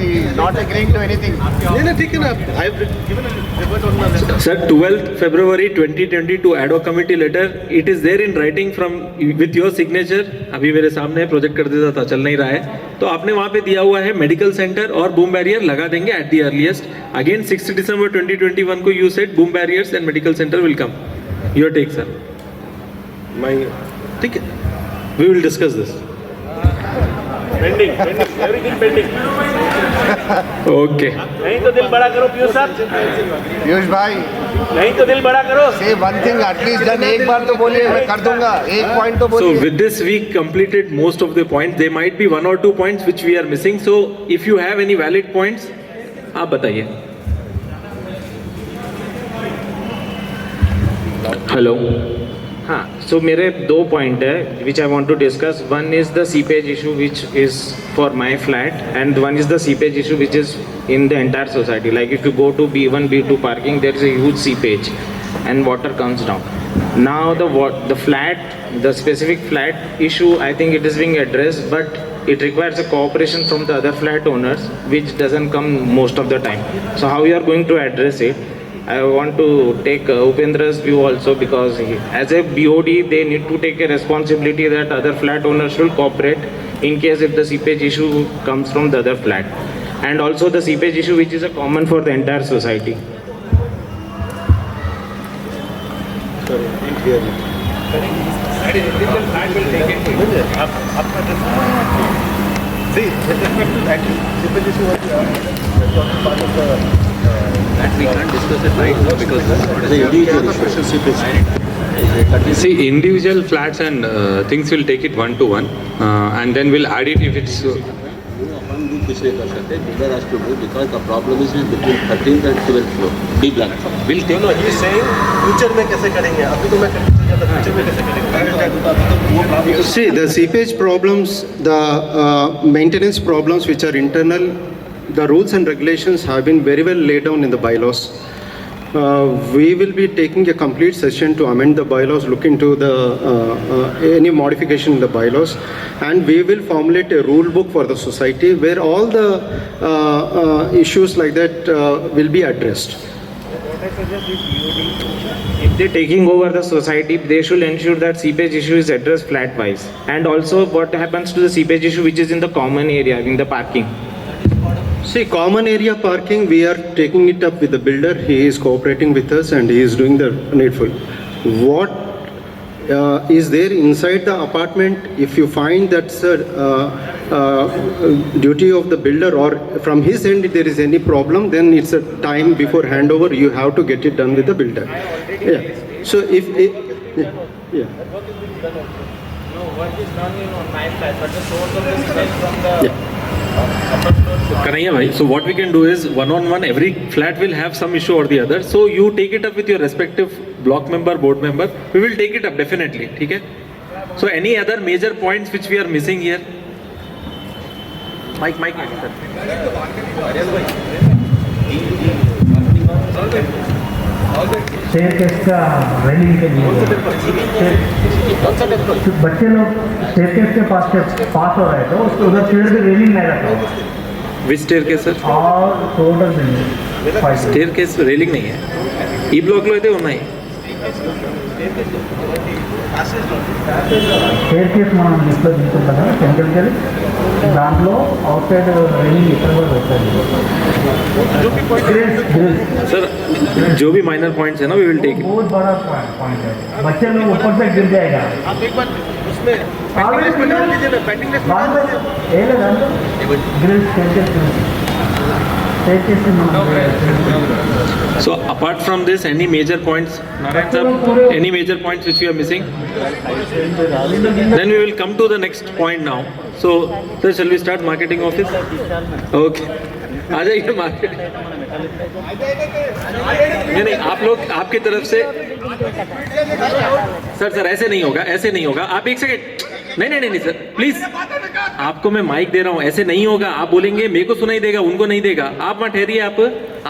He is not agreeing to anything. No, take it up. I have given a report on my website. Sir, 12th February 2022 ad hoc committee letter. It is there in writing from with your signature. अभी मेरे सामने project कर देता था, चल नहीं रहा है. तो आपने वहाँ पे दिया हुआ है मेडिकल सेंटर और बूम बैरियर लगा देंगे at the earliest. Again 6 December 2021 को you said boom barriers and medical center will come. Your take, sir. ठीक है. We will discuss this. Pending everything pending. Okay. नहीं तो दिल बड़ा करो पीयूष साहब. पीयूष भाई नहीं तो दिल बड़ा करो. से वन थिंग एटलीस्ट डन. एक बार तो बोलिए मैं कर दूंगा. एक पॉइंट तो So बोलिए. with this we completed most of the points. There might be 1 or 2 points which we are missing. So if you have any valid points, आप बताइए. हेलो. हाँ, सो मेरे 2 पॉइंट है which I want to discuss. One is the seepage issue which is for my flat and one is the seepage issue which is in the entire society. Like if you go to B1 B2 parking, there is a huge seepage and water comes down. Now the specific flat issue, I think it is being addressed, but it requires a cooperation from the other flat owners which doesn't come most of the time. So how you are going to address it? I want to take Upendra's view also, because as a BOD they need to take a responsibility that other flat owners should cooperate in case if the seepage issue comes from the other flat, and also the seepage issue which is a common for the entire society. Sorry, didn't hear you. individual flat will take it. See, with respect to that, seepage issue was part of the. That we can't discuss it right now because The individual special seepage. see individual flats and things will take it one to one and then we'll add it if it's. अपन भी पिछले कर सकते हैं. Bigger has to do because the problem is between 13th and 12th floor. D block. We'll take. No, he is saying future में कैसे करेंगे? अभी तो मैं future में कैसे करेंगे? See, the seepage problems, the maintenance problems which are internal, the rules and regulations have been very well laid down in the bylaws. We will be taking a complete session to amend the bylaws, look into the any modification in the bylaws, and we will formulate a rule book for the society where all the issues like that will be addressed. If they're taking over the society, they should ensure that seepage issue is addressed flat wise. And also what happens to the seepage issue which is in the common area, in the parking? See, common area parking, we are taking it up with the builder. He is cooperating with us and he is doing the needful. What is there inside the apartment? If you find that's a duty of the builder or from his end if there is any problem, then it's a time before handover. You have to get it done with the builder. Yeah. So if it, yeah. No, work is done on my flat, but the source of this is from the. Yeah. Kanhaiya bhai, so what we can do is one-on-one, every flat will have some issue or the other. So you take it up with your respective block member, board member, we will take it up definitely. ठीक है? So any other major points which we are missing here? Mike, sir. Staircase का railing के लिए बच्चे लोग staircase के पास हो रहे तो उसके उधर पेड़ पे रेलिंग नहीं रखा हुआ। Which staircase sir? और टोटल नहीं Staircase railing नहीं है. E block లో అయితే ఉన్నాయి. స్టేర్కేస్ మనం ఇంట్లో తీసుకుంటాం కదా సెంట్రల్కి వెళ్ళి దాంట్లో అవుట్ సైడ్ రెయిలింగ్ ఇక్కడ కూడా పెట్టాలి Sir, जो भी minor points है ना, we will take it. बहुत बड़ा पॉइंट है बच्चे लोग ऊपर से गिर जाएगा So apart from this, any major points, Narayan sir, any major points which you are missing? Then we will come to the next point now. So, sir, shall we start marketing office? Okay. आ जाइए marketing. नहीं, आप लोग आपकी तरफ से sir ऐसे नहीं होगा, ऐसे नहीं होगा. आप एक सेकेंड. नहीं सर, प्लीज. आपको मैं माइक दे रहा हूँ, ऐसे नहीं होगा. आप बोलेंगे मेरे को सुनाई देगा, उनको नहीं देगा. आप वहाँ ठहरिए.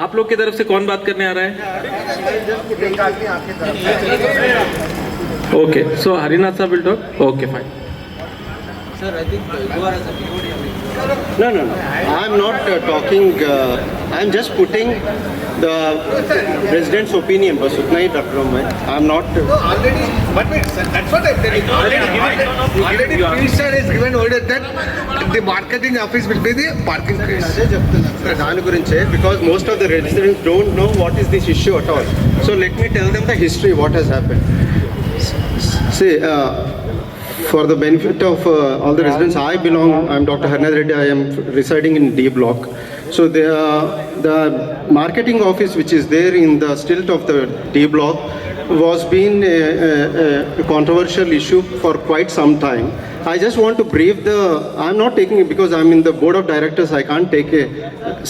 आप लोग की तरफ से कौन बात करने आ रहा है? ओके, सो हरिनाथ साहब will talk. Okay, fine. Sir, I think you are as a No. I am not talking. I am just putting the president's opinion. बस उतना ही रख रहा हूँ मैं. I am not. Already, but wait, sir, that's what I'm telling you. Already, Minister has given order that the marketing office will be the parking place. అదే చెప్తున్నాను sir దాని గురించే because most of the residents don't know what is this issue at all. So let me tell them the history what has happened. See. For the benefit of all the residents, I am Dr. Harnath Reddy, I am residing in D block. So the marketing office which is there in the stilt of the D block was been a controversial issue for quite some time. I just want to brief I am not taking it because I am in the board of directors, I can't take a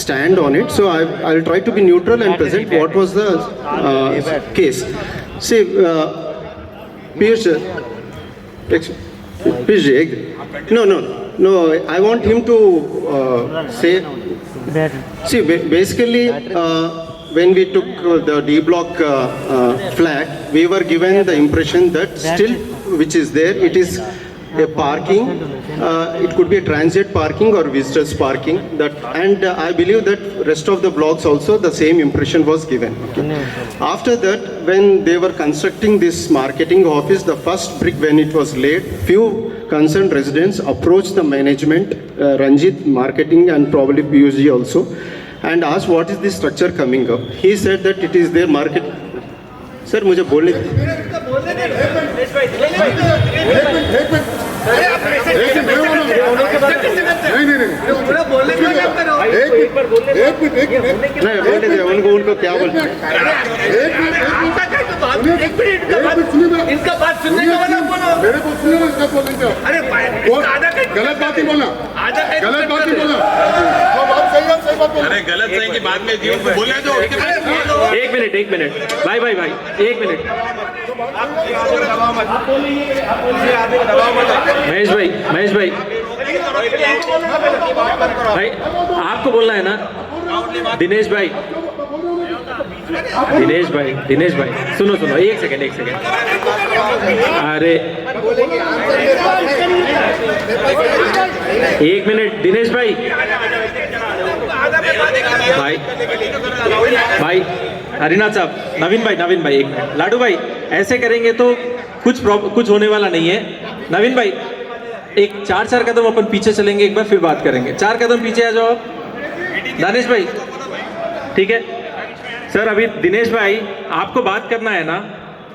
stand on it. So I will try to be neutral and present what was the case. See, Piyush, No, I want him to say. See, basically, when we took the D block flat, we were given the impression that still, which is there, it is a parking. It could be a transit parking or visitors parking. And I believe that rest of the blocks also the same impression was given. Okay. After that, when they were constructing this marketing office, the first brick when it was laid, few concerned residents approached the management, Ranjit Marketing and probably PUG also, and asked what is this structure coming up. He said that it is their market. Sir, मुझे बोलने उनको क्या बोलते हैं इनका बात सुनने का मतलब बोलो. मेरे को सुनो इसका बोलेंगे. अरे गलत बात ही बोला. गलत बात ही बोला. सही बात बोला. अरे गलत सही की बात में क्यों बोले तो. एक मिनट भाई एक मिनट. महेश भाई आपको बोलना है ना. दिनेश भाई सुनो एक सेकंड. अरे एक मिनट दिनेश भाई हरिनाथ साहब, नवीन भाई एक मिनट. लाडू भाई ऐसे करेंगे तो कुछ होने वाला नहीं है. नवीन भाई एक 4 कदम अपन पीछे चलेंगे, एक बार फिर बात करेंगे. 4 कदम पीछे आ जाओ आप. दानिश भाई ठीक है. सर अभी दिनेश भाई आपको बात करना है ना.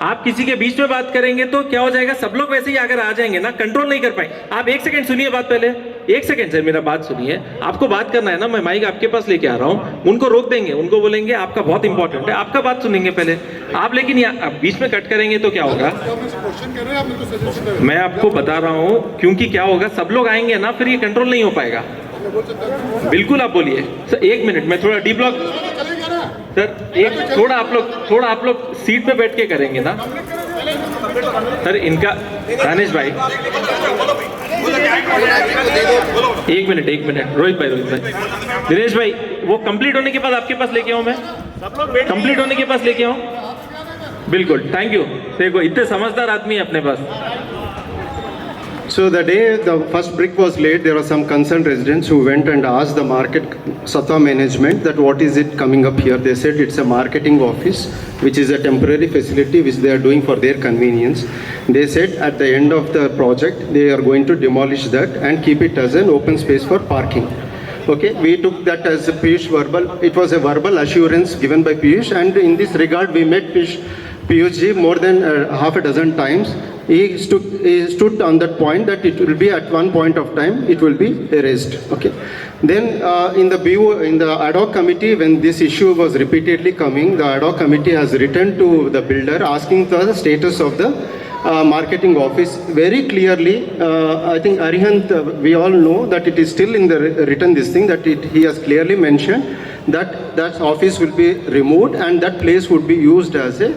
आप किसी के बीच में बात करेंगे तो क्या हो जाएगा, सब लोग वैसे ही अगर आ जाएंगे ना, कंट्रोल नहीं कर पाए. आप 1 सेकंड सुनिए बात पहले. 1 सेकंड सर मेरा बात सुनिए. आपको बात करना है ना, मैं माइक आपके पास लेके आ रहा हूँ. उनको रोक देंगे, उनको बोलेंगे आपका बहुत इंपॉर्टेंट है, आपका बात सुनेंगे पहले आप. लेकिन आप बीच में कट करेंगे तो क्या होगा. मैं आपको बता रहा हूँ क्योंकि क्या होगा, सब लोग आएंगे ना, फिर ये कंट्रोल नहीं हो पाएगा. बिल्कुल आप बोलिए सर. 1 मिनट मैं थोड़ा डी ब्लॉक सर. थोड़ा आप लोग सीट पे बैठ के करेंगे ना सर। इनका दानिश भाई एक मिनट रोहित भाई दिनेश भाई, वो कंप्लीट होने के बाद आपके पास लेके आऊं मैं, कंप्लीट होने के पास लेके आऊं। बिल्कुल, थैंक यू। देखो इतने समझदार आदमी है अपने पास। So the day the first brick was laid, there were some concerned residents who went and asked the market Satwa management that what is it coming up here. They said it's a marketing office, which is a temporary facility which they are doing for their convenience. They said at the end of the project, they are going to demolish that and keep it as an open space for parking. Okay, we took that as a Piyush verbal. It was a verbal assurance given by Piyush, and in this regard, we met Piyush ji more than half a dozen times. He stood on that point that it will be at one point of time it will be erased. Okay. Then in the ad hoc committee, when this issue was repeatedly coming, the ad hoc committee has written to the builder asking for the status of the marketing office very clearly. I think Arihant, we all know that it is still in the written this thing that he has clearly mentioned that that office will be removed and that place would be used as a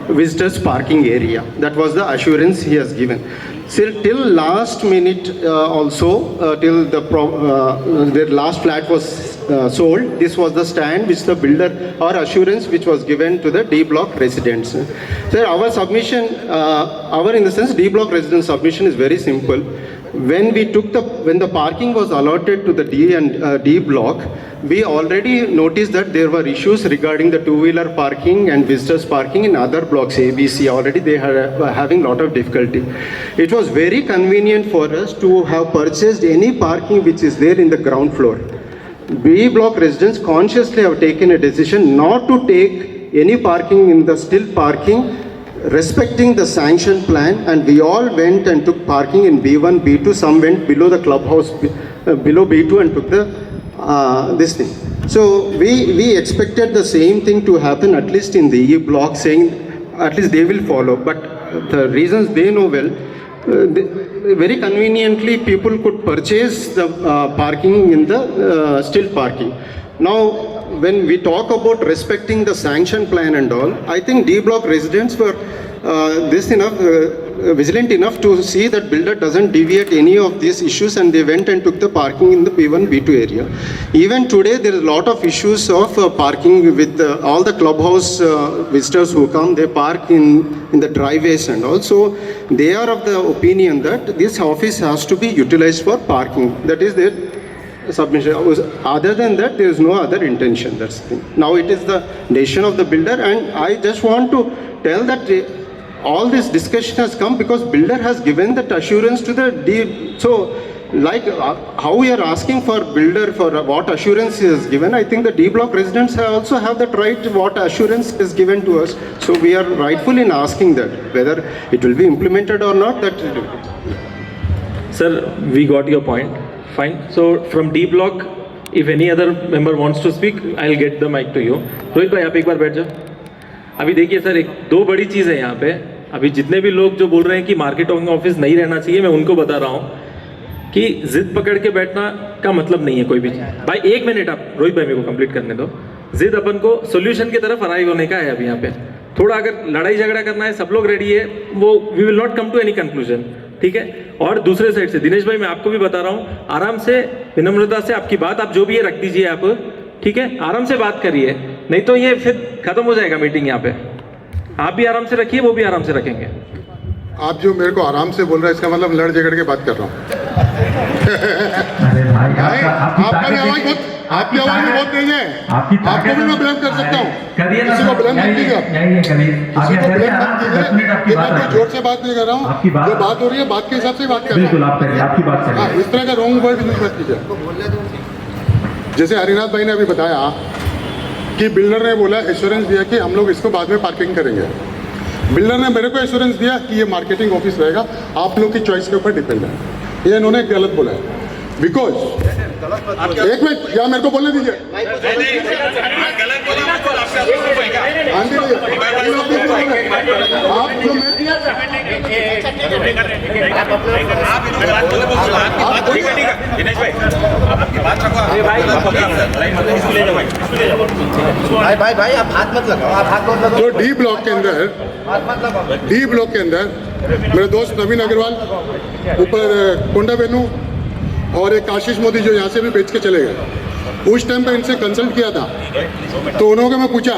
visitors parking area. That was the assurance he has given. Till last minute also, till the last flat was sold, this was the stand which the builder or assurance which was given to the D block residents. So our submission, in the sense D block resident submission is very simple. When the parking was allotted to the D block, we already noticed that there were issues regarding the two-wheeler parking and visitors parking in other blocks, ABC. Already they were having a lot of difficulty. It was very convenient for us to have purchased any parking which is there in the ground floor. B block residents consciously have taken a decision not to take any parking in the still parking, respecting the sanction plan, and we all went and took parking in B1, B2. Some went below the clubhouse, below B2 and took the this thing. So we expected the same thing to happen at least in the E block, saying at least they will follow. But the reasons they know well, very conveniently people could purchase the parking in the still parking. Now, when we talk about respecting the sanction plan and all, I think D block residents were vigilant enough to see that builder doesn't deviate any of these issues, and they went and took the parking in the B1, B2 area. Even today, there is a lot of issues of parking with all the clubhouse visitors who come. They park in the driveways, and also they are of the opinion that this office has to be utilized for parking. That is their submission. Other than that, there is no other intention. That's the thing. Now it is the decision of the builder, and I just want to tell that all this discussion has come because builder has given that assurance to the D. So, like how we are asking for builder for what assurance he has given, I think the D block residents also have that right what assurance is given to us. So we are rightful in asking that whether it will be implemented or not. That sir, we got your point. Fine. So from D block, if any other member wants to speak, I'll get the mic to you. Rohit भाई आप एक बार बैठ जाओ. अभी देखिए sir, दो बड़ी चीज़ है यहाँ पे. अभी जितने भी लोग जो बोल रहे हैं कि मार्केटिंग ऑफिस नहीं रहना चाहिए, मैं उनको बता रहा हूँ कि जिद पकड़ के बैठना का मतलब नहीं है कोई भी. भाई एक मिनट, आप रोहित भाई मेरे को कंप्लीट करने दो. जिद अपन को सोल्यूशन की तरफ अराइव होने का है अभी यहाँ पे. थोड़ा अगर लड़ाई झगड़ा करना है, सब लोग रेडी है, वो we will not come to any conclusion. ठीक है. और दूसरे साइड से दिनेश भाई, मैं आपको भी बता रहा हूँ, आराम से विनम्रता से आपकी बात आप जो भी है रख दीजिए आप. ठीक है, आराम से बात करिए, नहीं तो ये फिर खत्म हो जाएगा मीटिंग यहाँ पे. आप भी आराम से रखिए, वो भी आराम से रखेंगे. आप जो मेरे को आराम से बोल रहे हैं, इसका मतलब लड़ झगड़ के बात कर रहा हूँ. आपकी आवाज में बहुत तेज है. आपको भी मैं ब्लेम कर सकता हूँ. किसी को ब्लेम मत कीजिए. किसी को ब्लेम मत कीजिए. मैं जोर से बात नहीं कर रहा हूँ. जो बात हो रही है, बात के हिसाब से बात कर रहा हूँ. इस तरह का रॉन्ग वर्ड यूज मत कीजिए. जैसे हरिनाथ भाई ने अभी बताया कि बिल्डर ने बोला, एश्योरेंस दिया कि हम लोग इसको बाद में पार्किंग करेंगे. बिल्डर ने मेरे को एश्योरेंस दिया कि ये मार्केटिंग ऑफिस रहेगा, आप लोग की चॉइस के ऊपर डिपेंड है. ये इन्होंने गलत बोला है. बिकॉज एक मिनट या मेरे को बोलने दीजिए आप जो भाई आप हाथ मत लगाओ, आप हाथ मत लगाओ। जो डी ब्लॉक के अंदर मेरे दोस्त नवीन अग्रवाल, ऊपर कोंडा बेनू और एक आशीष मोदी जो यहाँ से भी बेच के चले गए, उस टाइम पे इनसे कंसल्ट किया था। तो उन्होंने मैं पूछा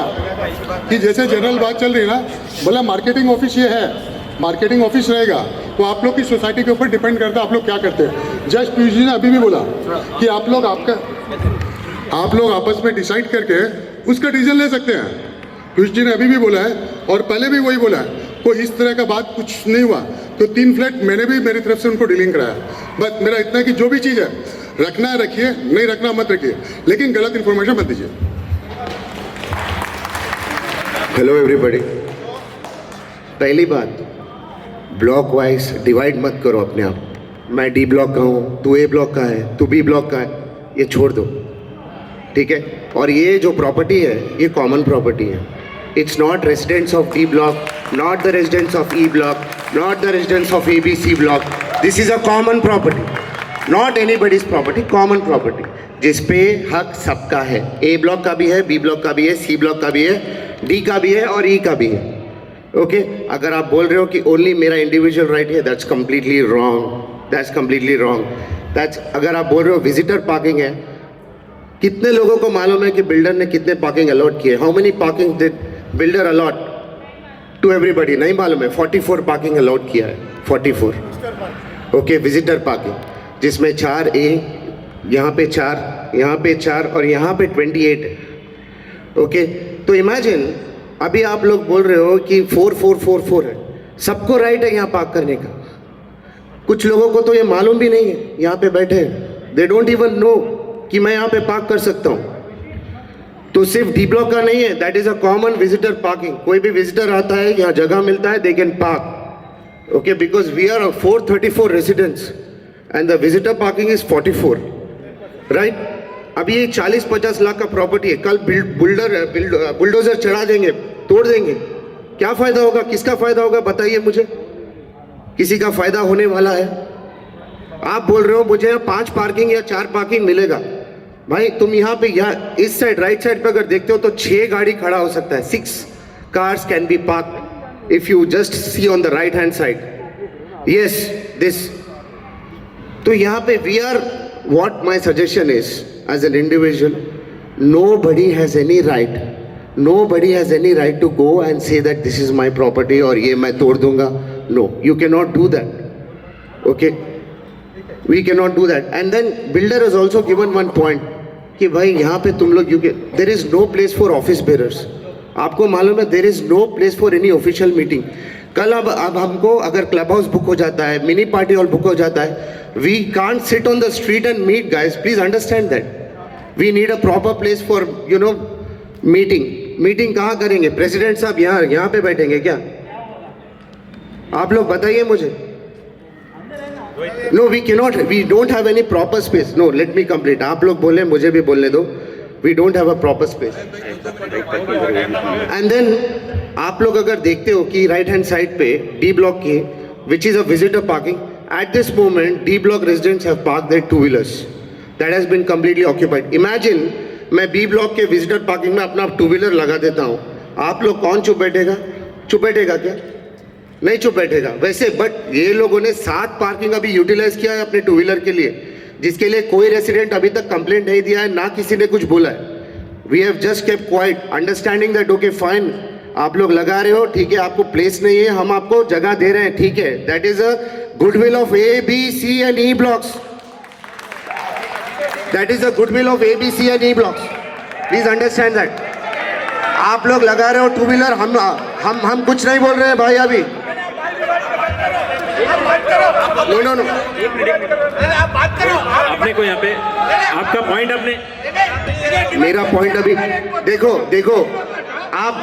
कि जैसे जनरल बात चल रही है ना, बोला मार्केटिंग ऑफिस ये है, मार्केटिंग ऑफिस रहेगा तो आप लोग की सोसाइटी के ऊपर डिपेंड करता है आप लोग क्या करते हैं। जस्ट पीयूष जी ने अभी भी बोला कि आप लोग आपस में डिसाइड करके उसका डिसीजन ले सकते हैं। पीयूष जी ने अभी भी बोला है और पहले भी वही बोला है, कोई इस तरह का बात कुछ नहीं हुआ। तो 3 फ्लैट मैंने भी मेरी तरफ से उनको डीलिंग कराया। बस मेरा इतना है कि जो भी चीज़ है रखना है रखिए, नहीं रखना मत रखिए, लेकिन गलत इन्फॉर्मेशन मत दीजिए। हेलो एवरीबॉडी, पहली बात, ब्लॉक वाइज डिवाइड मत करो अपने आप। मैं डी ब्लॉक का हूँ, तू ए ब्लॉक का है, तू बी ब्लॉक का है, ये छोड़ दो, ठीक है। और ये जो प्रॉपर्टी है ये कॉमन प्रॉपर्टी है। It's not residents of D block, not the residents of E block, not the residents of A B C block. This is a common property, not anybody's property, common property जिस पे हक सबका है। ए block का भी है, B block का भी है, सी ब्लॉक का भी है, डी का भी है और ई का भी है। ओके अगर आप बोल रहे हो कि ओनली मेरा इंडिविजुअल राइट है, that's completely wrong, that's completely wrong. That's अगर आप बोल रहे हो विजिटर पार्किंग है, कितने लोगों को मालूम है कि बिल्डर ने कितने पार्किंग अलॉट किए? How many parking did builder allot to everybody? नहीं मालूम है। 44 पार्किंग अलॉट किया है, 44। ओके विजिटर पार्किंग, जिसमें 4 ए, यहाँ पे 4, यहाँ पे 4 और यहाँ पे 28 है। ओके तो इमेजिन अभी आप लोग बोल रहे हो कि 4444 है, सबको राइट है यहाँ पार्क करने का। कुछ लोगों को तो ये मालूम भी नहीं है, यहाँ पे बैठे हैं, दे डोंट इवन नो कि मैं यहाँ पे पार्क कर सकता हूँ। तो सिर्फ डी ब्लॉक का नहीं है, that is a common visitor parking. कोई भी विजिटर आता है, यहाँ जगह मिलता है, they can park. Okay because we are 434 residents and the visitor parking is 44, right. अभी ये 40-50 लाख का प्रॉपर्टी है, कल बुलडोजर चढ़ा देंगे, तोड़ देंगे, क्या फायदा होगा? किसका फायदा होगा बताइए मुझे? किसी का फायदा होने वाला है? आप बोल रहे हो मुझे यहाँ 5 पार्किंग या 4 पार्किंग मिलेगा। भाई तुम यहाँ पे यहाँ इस साइड राइट साइड पे अगर देखते हो तो 6 गाड़ी खड़ा हो सकता है, 6 cars can be parked if you just see on the right hand side. Yes, this. तो यहाँ पे we are, what my suggestion is as an individual, nobody has any right to go and say that this is my property और ये मैं तोड़ दूंगा. No, you cannot do that. Okay, we cannot do that. And then builder has also given one point कि भाई यहाँ पे तुम लोग there is no place for office bearers. आपको मालूम है there is no place for any official meeting. कल अब हमको अगर क्लब हाउस बुक हो जाता है, मिनी पार्टी हॉल बुक हो जाता है, we can't sit on the street and meet, guys. Please understand that. We need a proper place for meeting कहाँ करेंगे? प्रेसिडेंट साहब यहाँ पे बैठेंगे क्या? आप लोग बताइए मुझे. No, we cannot. We don't have any proper space. No, let me complete. आप लोग बोले, मुझे भी बोलने दो. We don't have a proper space. And then आप लोग अगर देखते हो कि राइट हैंड साइड पे डी ब्लॉक के, which is a visitor parking, at this moment D block residents have parked their 2-wheelers. That has been completely occupied. Imagine मैं B block के विजिटर पार्किंग में अपना 2-wheeler लगा देता हूँ, आप लोग कौन चुप बैठेगा? चुप बैठेगा क्या? नहीं चुप बैठेगा. वैसे बट ये लोगों ने 7 पार्किंग अभी यूटिलाइज किया है अपने 2-wheeler के लिए, जिसके लिए कोई रेसिडेंट अभी तक कंप्लेंट नहीं दिया है, ना किसी ने कुछ बोला है. We have just kept quiet, understanding that okay fine, आप लोग लगा रहे हो, ठीक है, आपको प्लेस नहीं है, हम आपको जगह दे रहे हैं, ठीक है. That is a goodwill of A B C and E blocks. That is a goodwill of A B C and E blocks. Please understand that. आप लोग लगा रहे हो 2-wheeler, हम कुछ नहीं बोल रहे हैं भाई अभी. नो आप बात करो. आपने को यहाँ पे आपका पॉइंट, आपने मेरा पॉइंट अभी देखो आप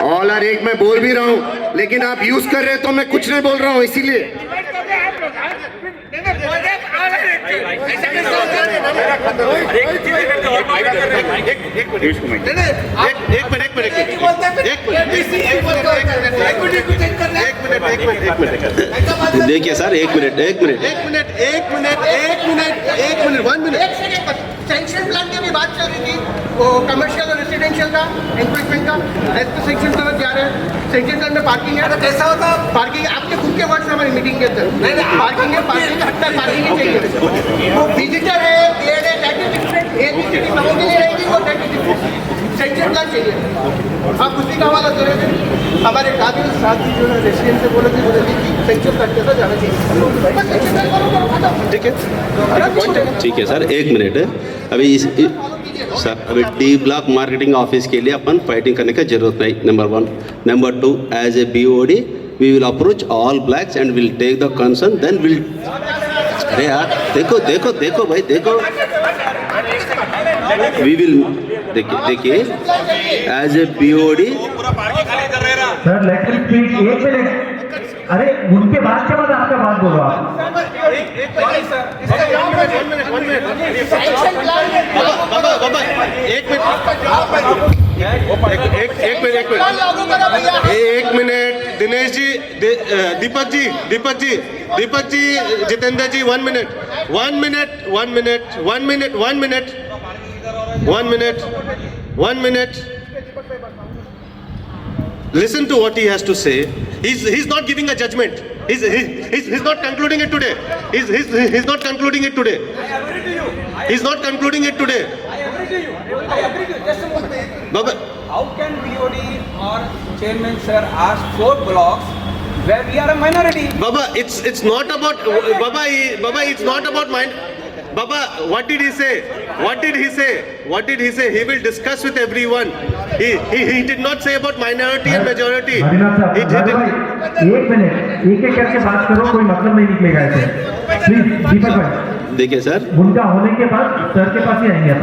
ऑल आर एक मैं बोल भी रहा हूँ, लेकिन आप यूज कर रहे हो तो मैं कुछ नहीं बोल रहा हूँ, इसीलिए देखिए सर, एक मिनट 1 मिनट। सेंक्शन प्लान की भी बात चल रही थी, वो कमर्शियल और रेसिडेंशियल का एनक्रोचमेंट का, ऐसे तो सेंक्शन प्लान जा रहे हैं। सेंक्शन प्लान में पार्किंग है, तो कैसा होता पार्किंग? आपके खुद के वर्ड्स हमारी मीटिंग के अंदर पार्किंग है, पार्किंग हटता पार्किंग ही चाहिए। वो विजिटर है, पेड है, दैट इज डिफरेंट। एबीसीडी लोगों के लिए रहेगी वो, that is different. Sanction plan चाहिए। आप उसी का हवाला दे रहे थे। हमारे काबिल साथी जो है रेसिडेंट से बोले थे कि सेंक्शन प्लान के साथ जाना चाहिए। बस सेंक्शन प्लान करो, खत्म। ठीक है सर, 1 मिनट। अभी सर अभी डी ब्लॉक मार्केटिंग ऑफिस के लिए अपन फाइटिंग करने का जरूरत नहीं, number 1। Number 2, as a BOD we will approach all blocks and will take the concern, then will. अरे यार देखो भाई, देखो वी विल। देखिए as a BOD sir let me speak. 1 मिनट। अरे उनके बाद के बाद आपका बात बोलो आप। एक minute Dinesh ji, Deepak ji, Jitendra ji, 1 minute. Listen to what he has to say. He's not giving a judgment. He's not concluding it today. He's not concluding it today. He's not concluding it today. I agree to you. Just a moment. Baba, How can BOD or chairman sir ask 4 blocks where we are a minority? Baba, it's not about Baba. It's not about mine. Baba, what did he say? He will discuss with everyone. He did not say about minority and majority. Harinath साहब, 1 minute, एक करके बात करो, कोई मतलब नहीं निकलेगा ऐसे। प्लीज दीपक भाई। देखिए सर, उनका होने के बाद सर के पास ही आएंगे आप।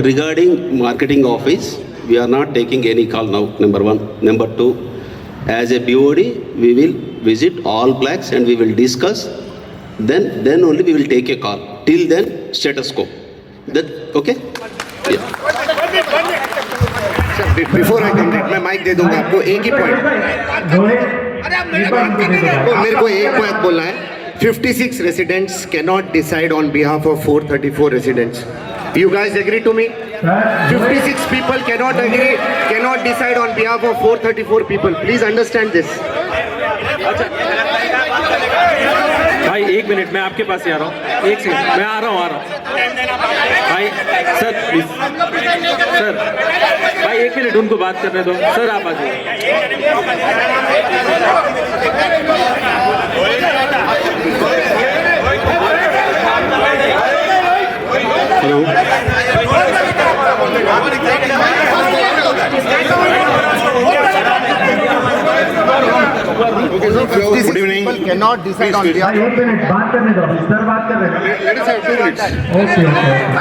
regarding marketing office, we are not taking any call now, number 1. Number 2, as a BOD, we will visit all blacks and we will discuss. Then only we will take a call. Till then, status quo. That okay? Yeah. Before I complete, मैं mic दे दूंगा आपको। एक ही point मेरे को एक point बोलना है। 56 residents cannot decide on behalf of 434 residents. You guys agree to me? 56 people cannot decide on behalf of 434 people. Please understand this. भाई 1 मिनट, मैं आपके पास ही आ रहा हूँ। 1 सेकंड, मैं आ रहा हूँ। भाई सर प्लीज, सर भाई 1 मिनट उनको बात करने दो। सर आप आ Good evening. People cannot decide on behalf. 1 minute बात करने दो, सर बात कर रहे हैं। Let us have 2 minutes. Okay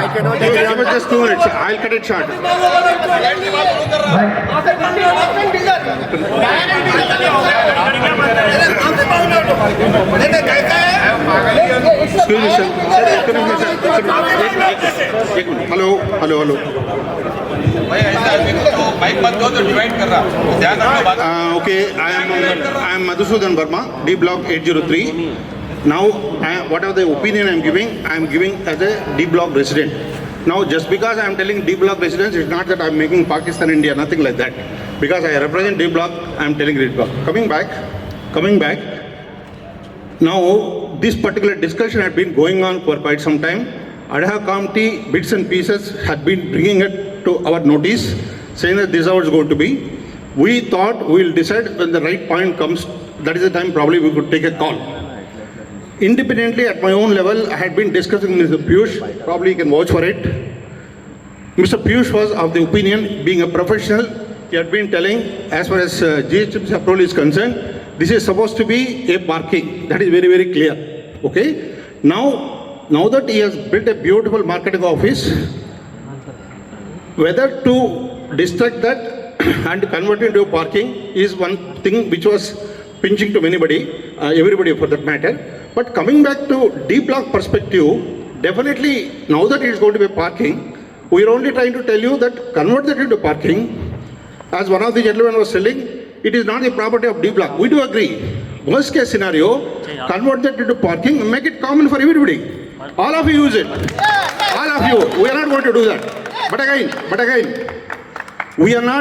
I cannot give it just 2 minutes. I'll cut it short. Hello. भाई ऐसा आदमी को माइक मत दो तो डिवाइड कर रहा, ध्यान रखो बात। Okay, I am Madhusudan Verma, D Block 803. Now, whatever the opinion I am giving as a D Block resident. Now, just because I am telling D Block residents, it's not that I am making Pakistan India, nothing like that. Because I represent D Block, I am telling D Block. Coming back. Now, this particular discussion had been going on for quite some time. Ad hoc committee bits and pieces had been bringing it to our notice, saying that this is how it's going to be. We thought we will decide when the right point comes. That is the time probably we could take a call. Independently, at my own level, I had been discussing with Mr. Piyush. Probably you can vouch for it. Mr. Piyush was of the opinion, being a professional, he had been telling, as far as GHMC approval is concerned, this is supposed to be a parking. That is very, very clear. Okay. Now that he has built a beautiful marketing office, whether to distract that and convert it into a parking is one thing which was pinching to everybody for that matter. But coming back to D Block perspective, definitely, now that it is going to be parking, we are only trying to tell you that convert that into parking. As one of the gentlemen was telling, it is not the property of D block. We do agree. Worst case scenario, convert that into parking and make it common for everybody. All of you use it. All of you. We are not going to do that. But again, we are not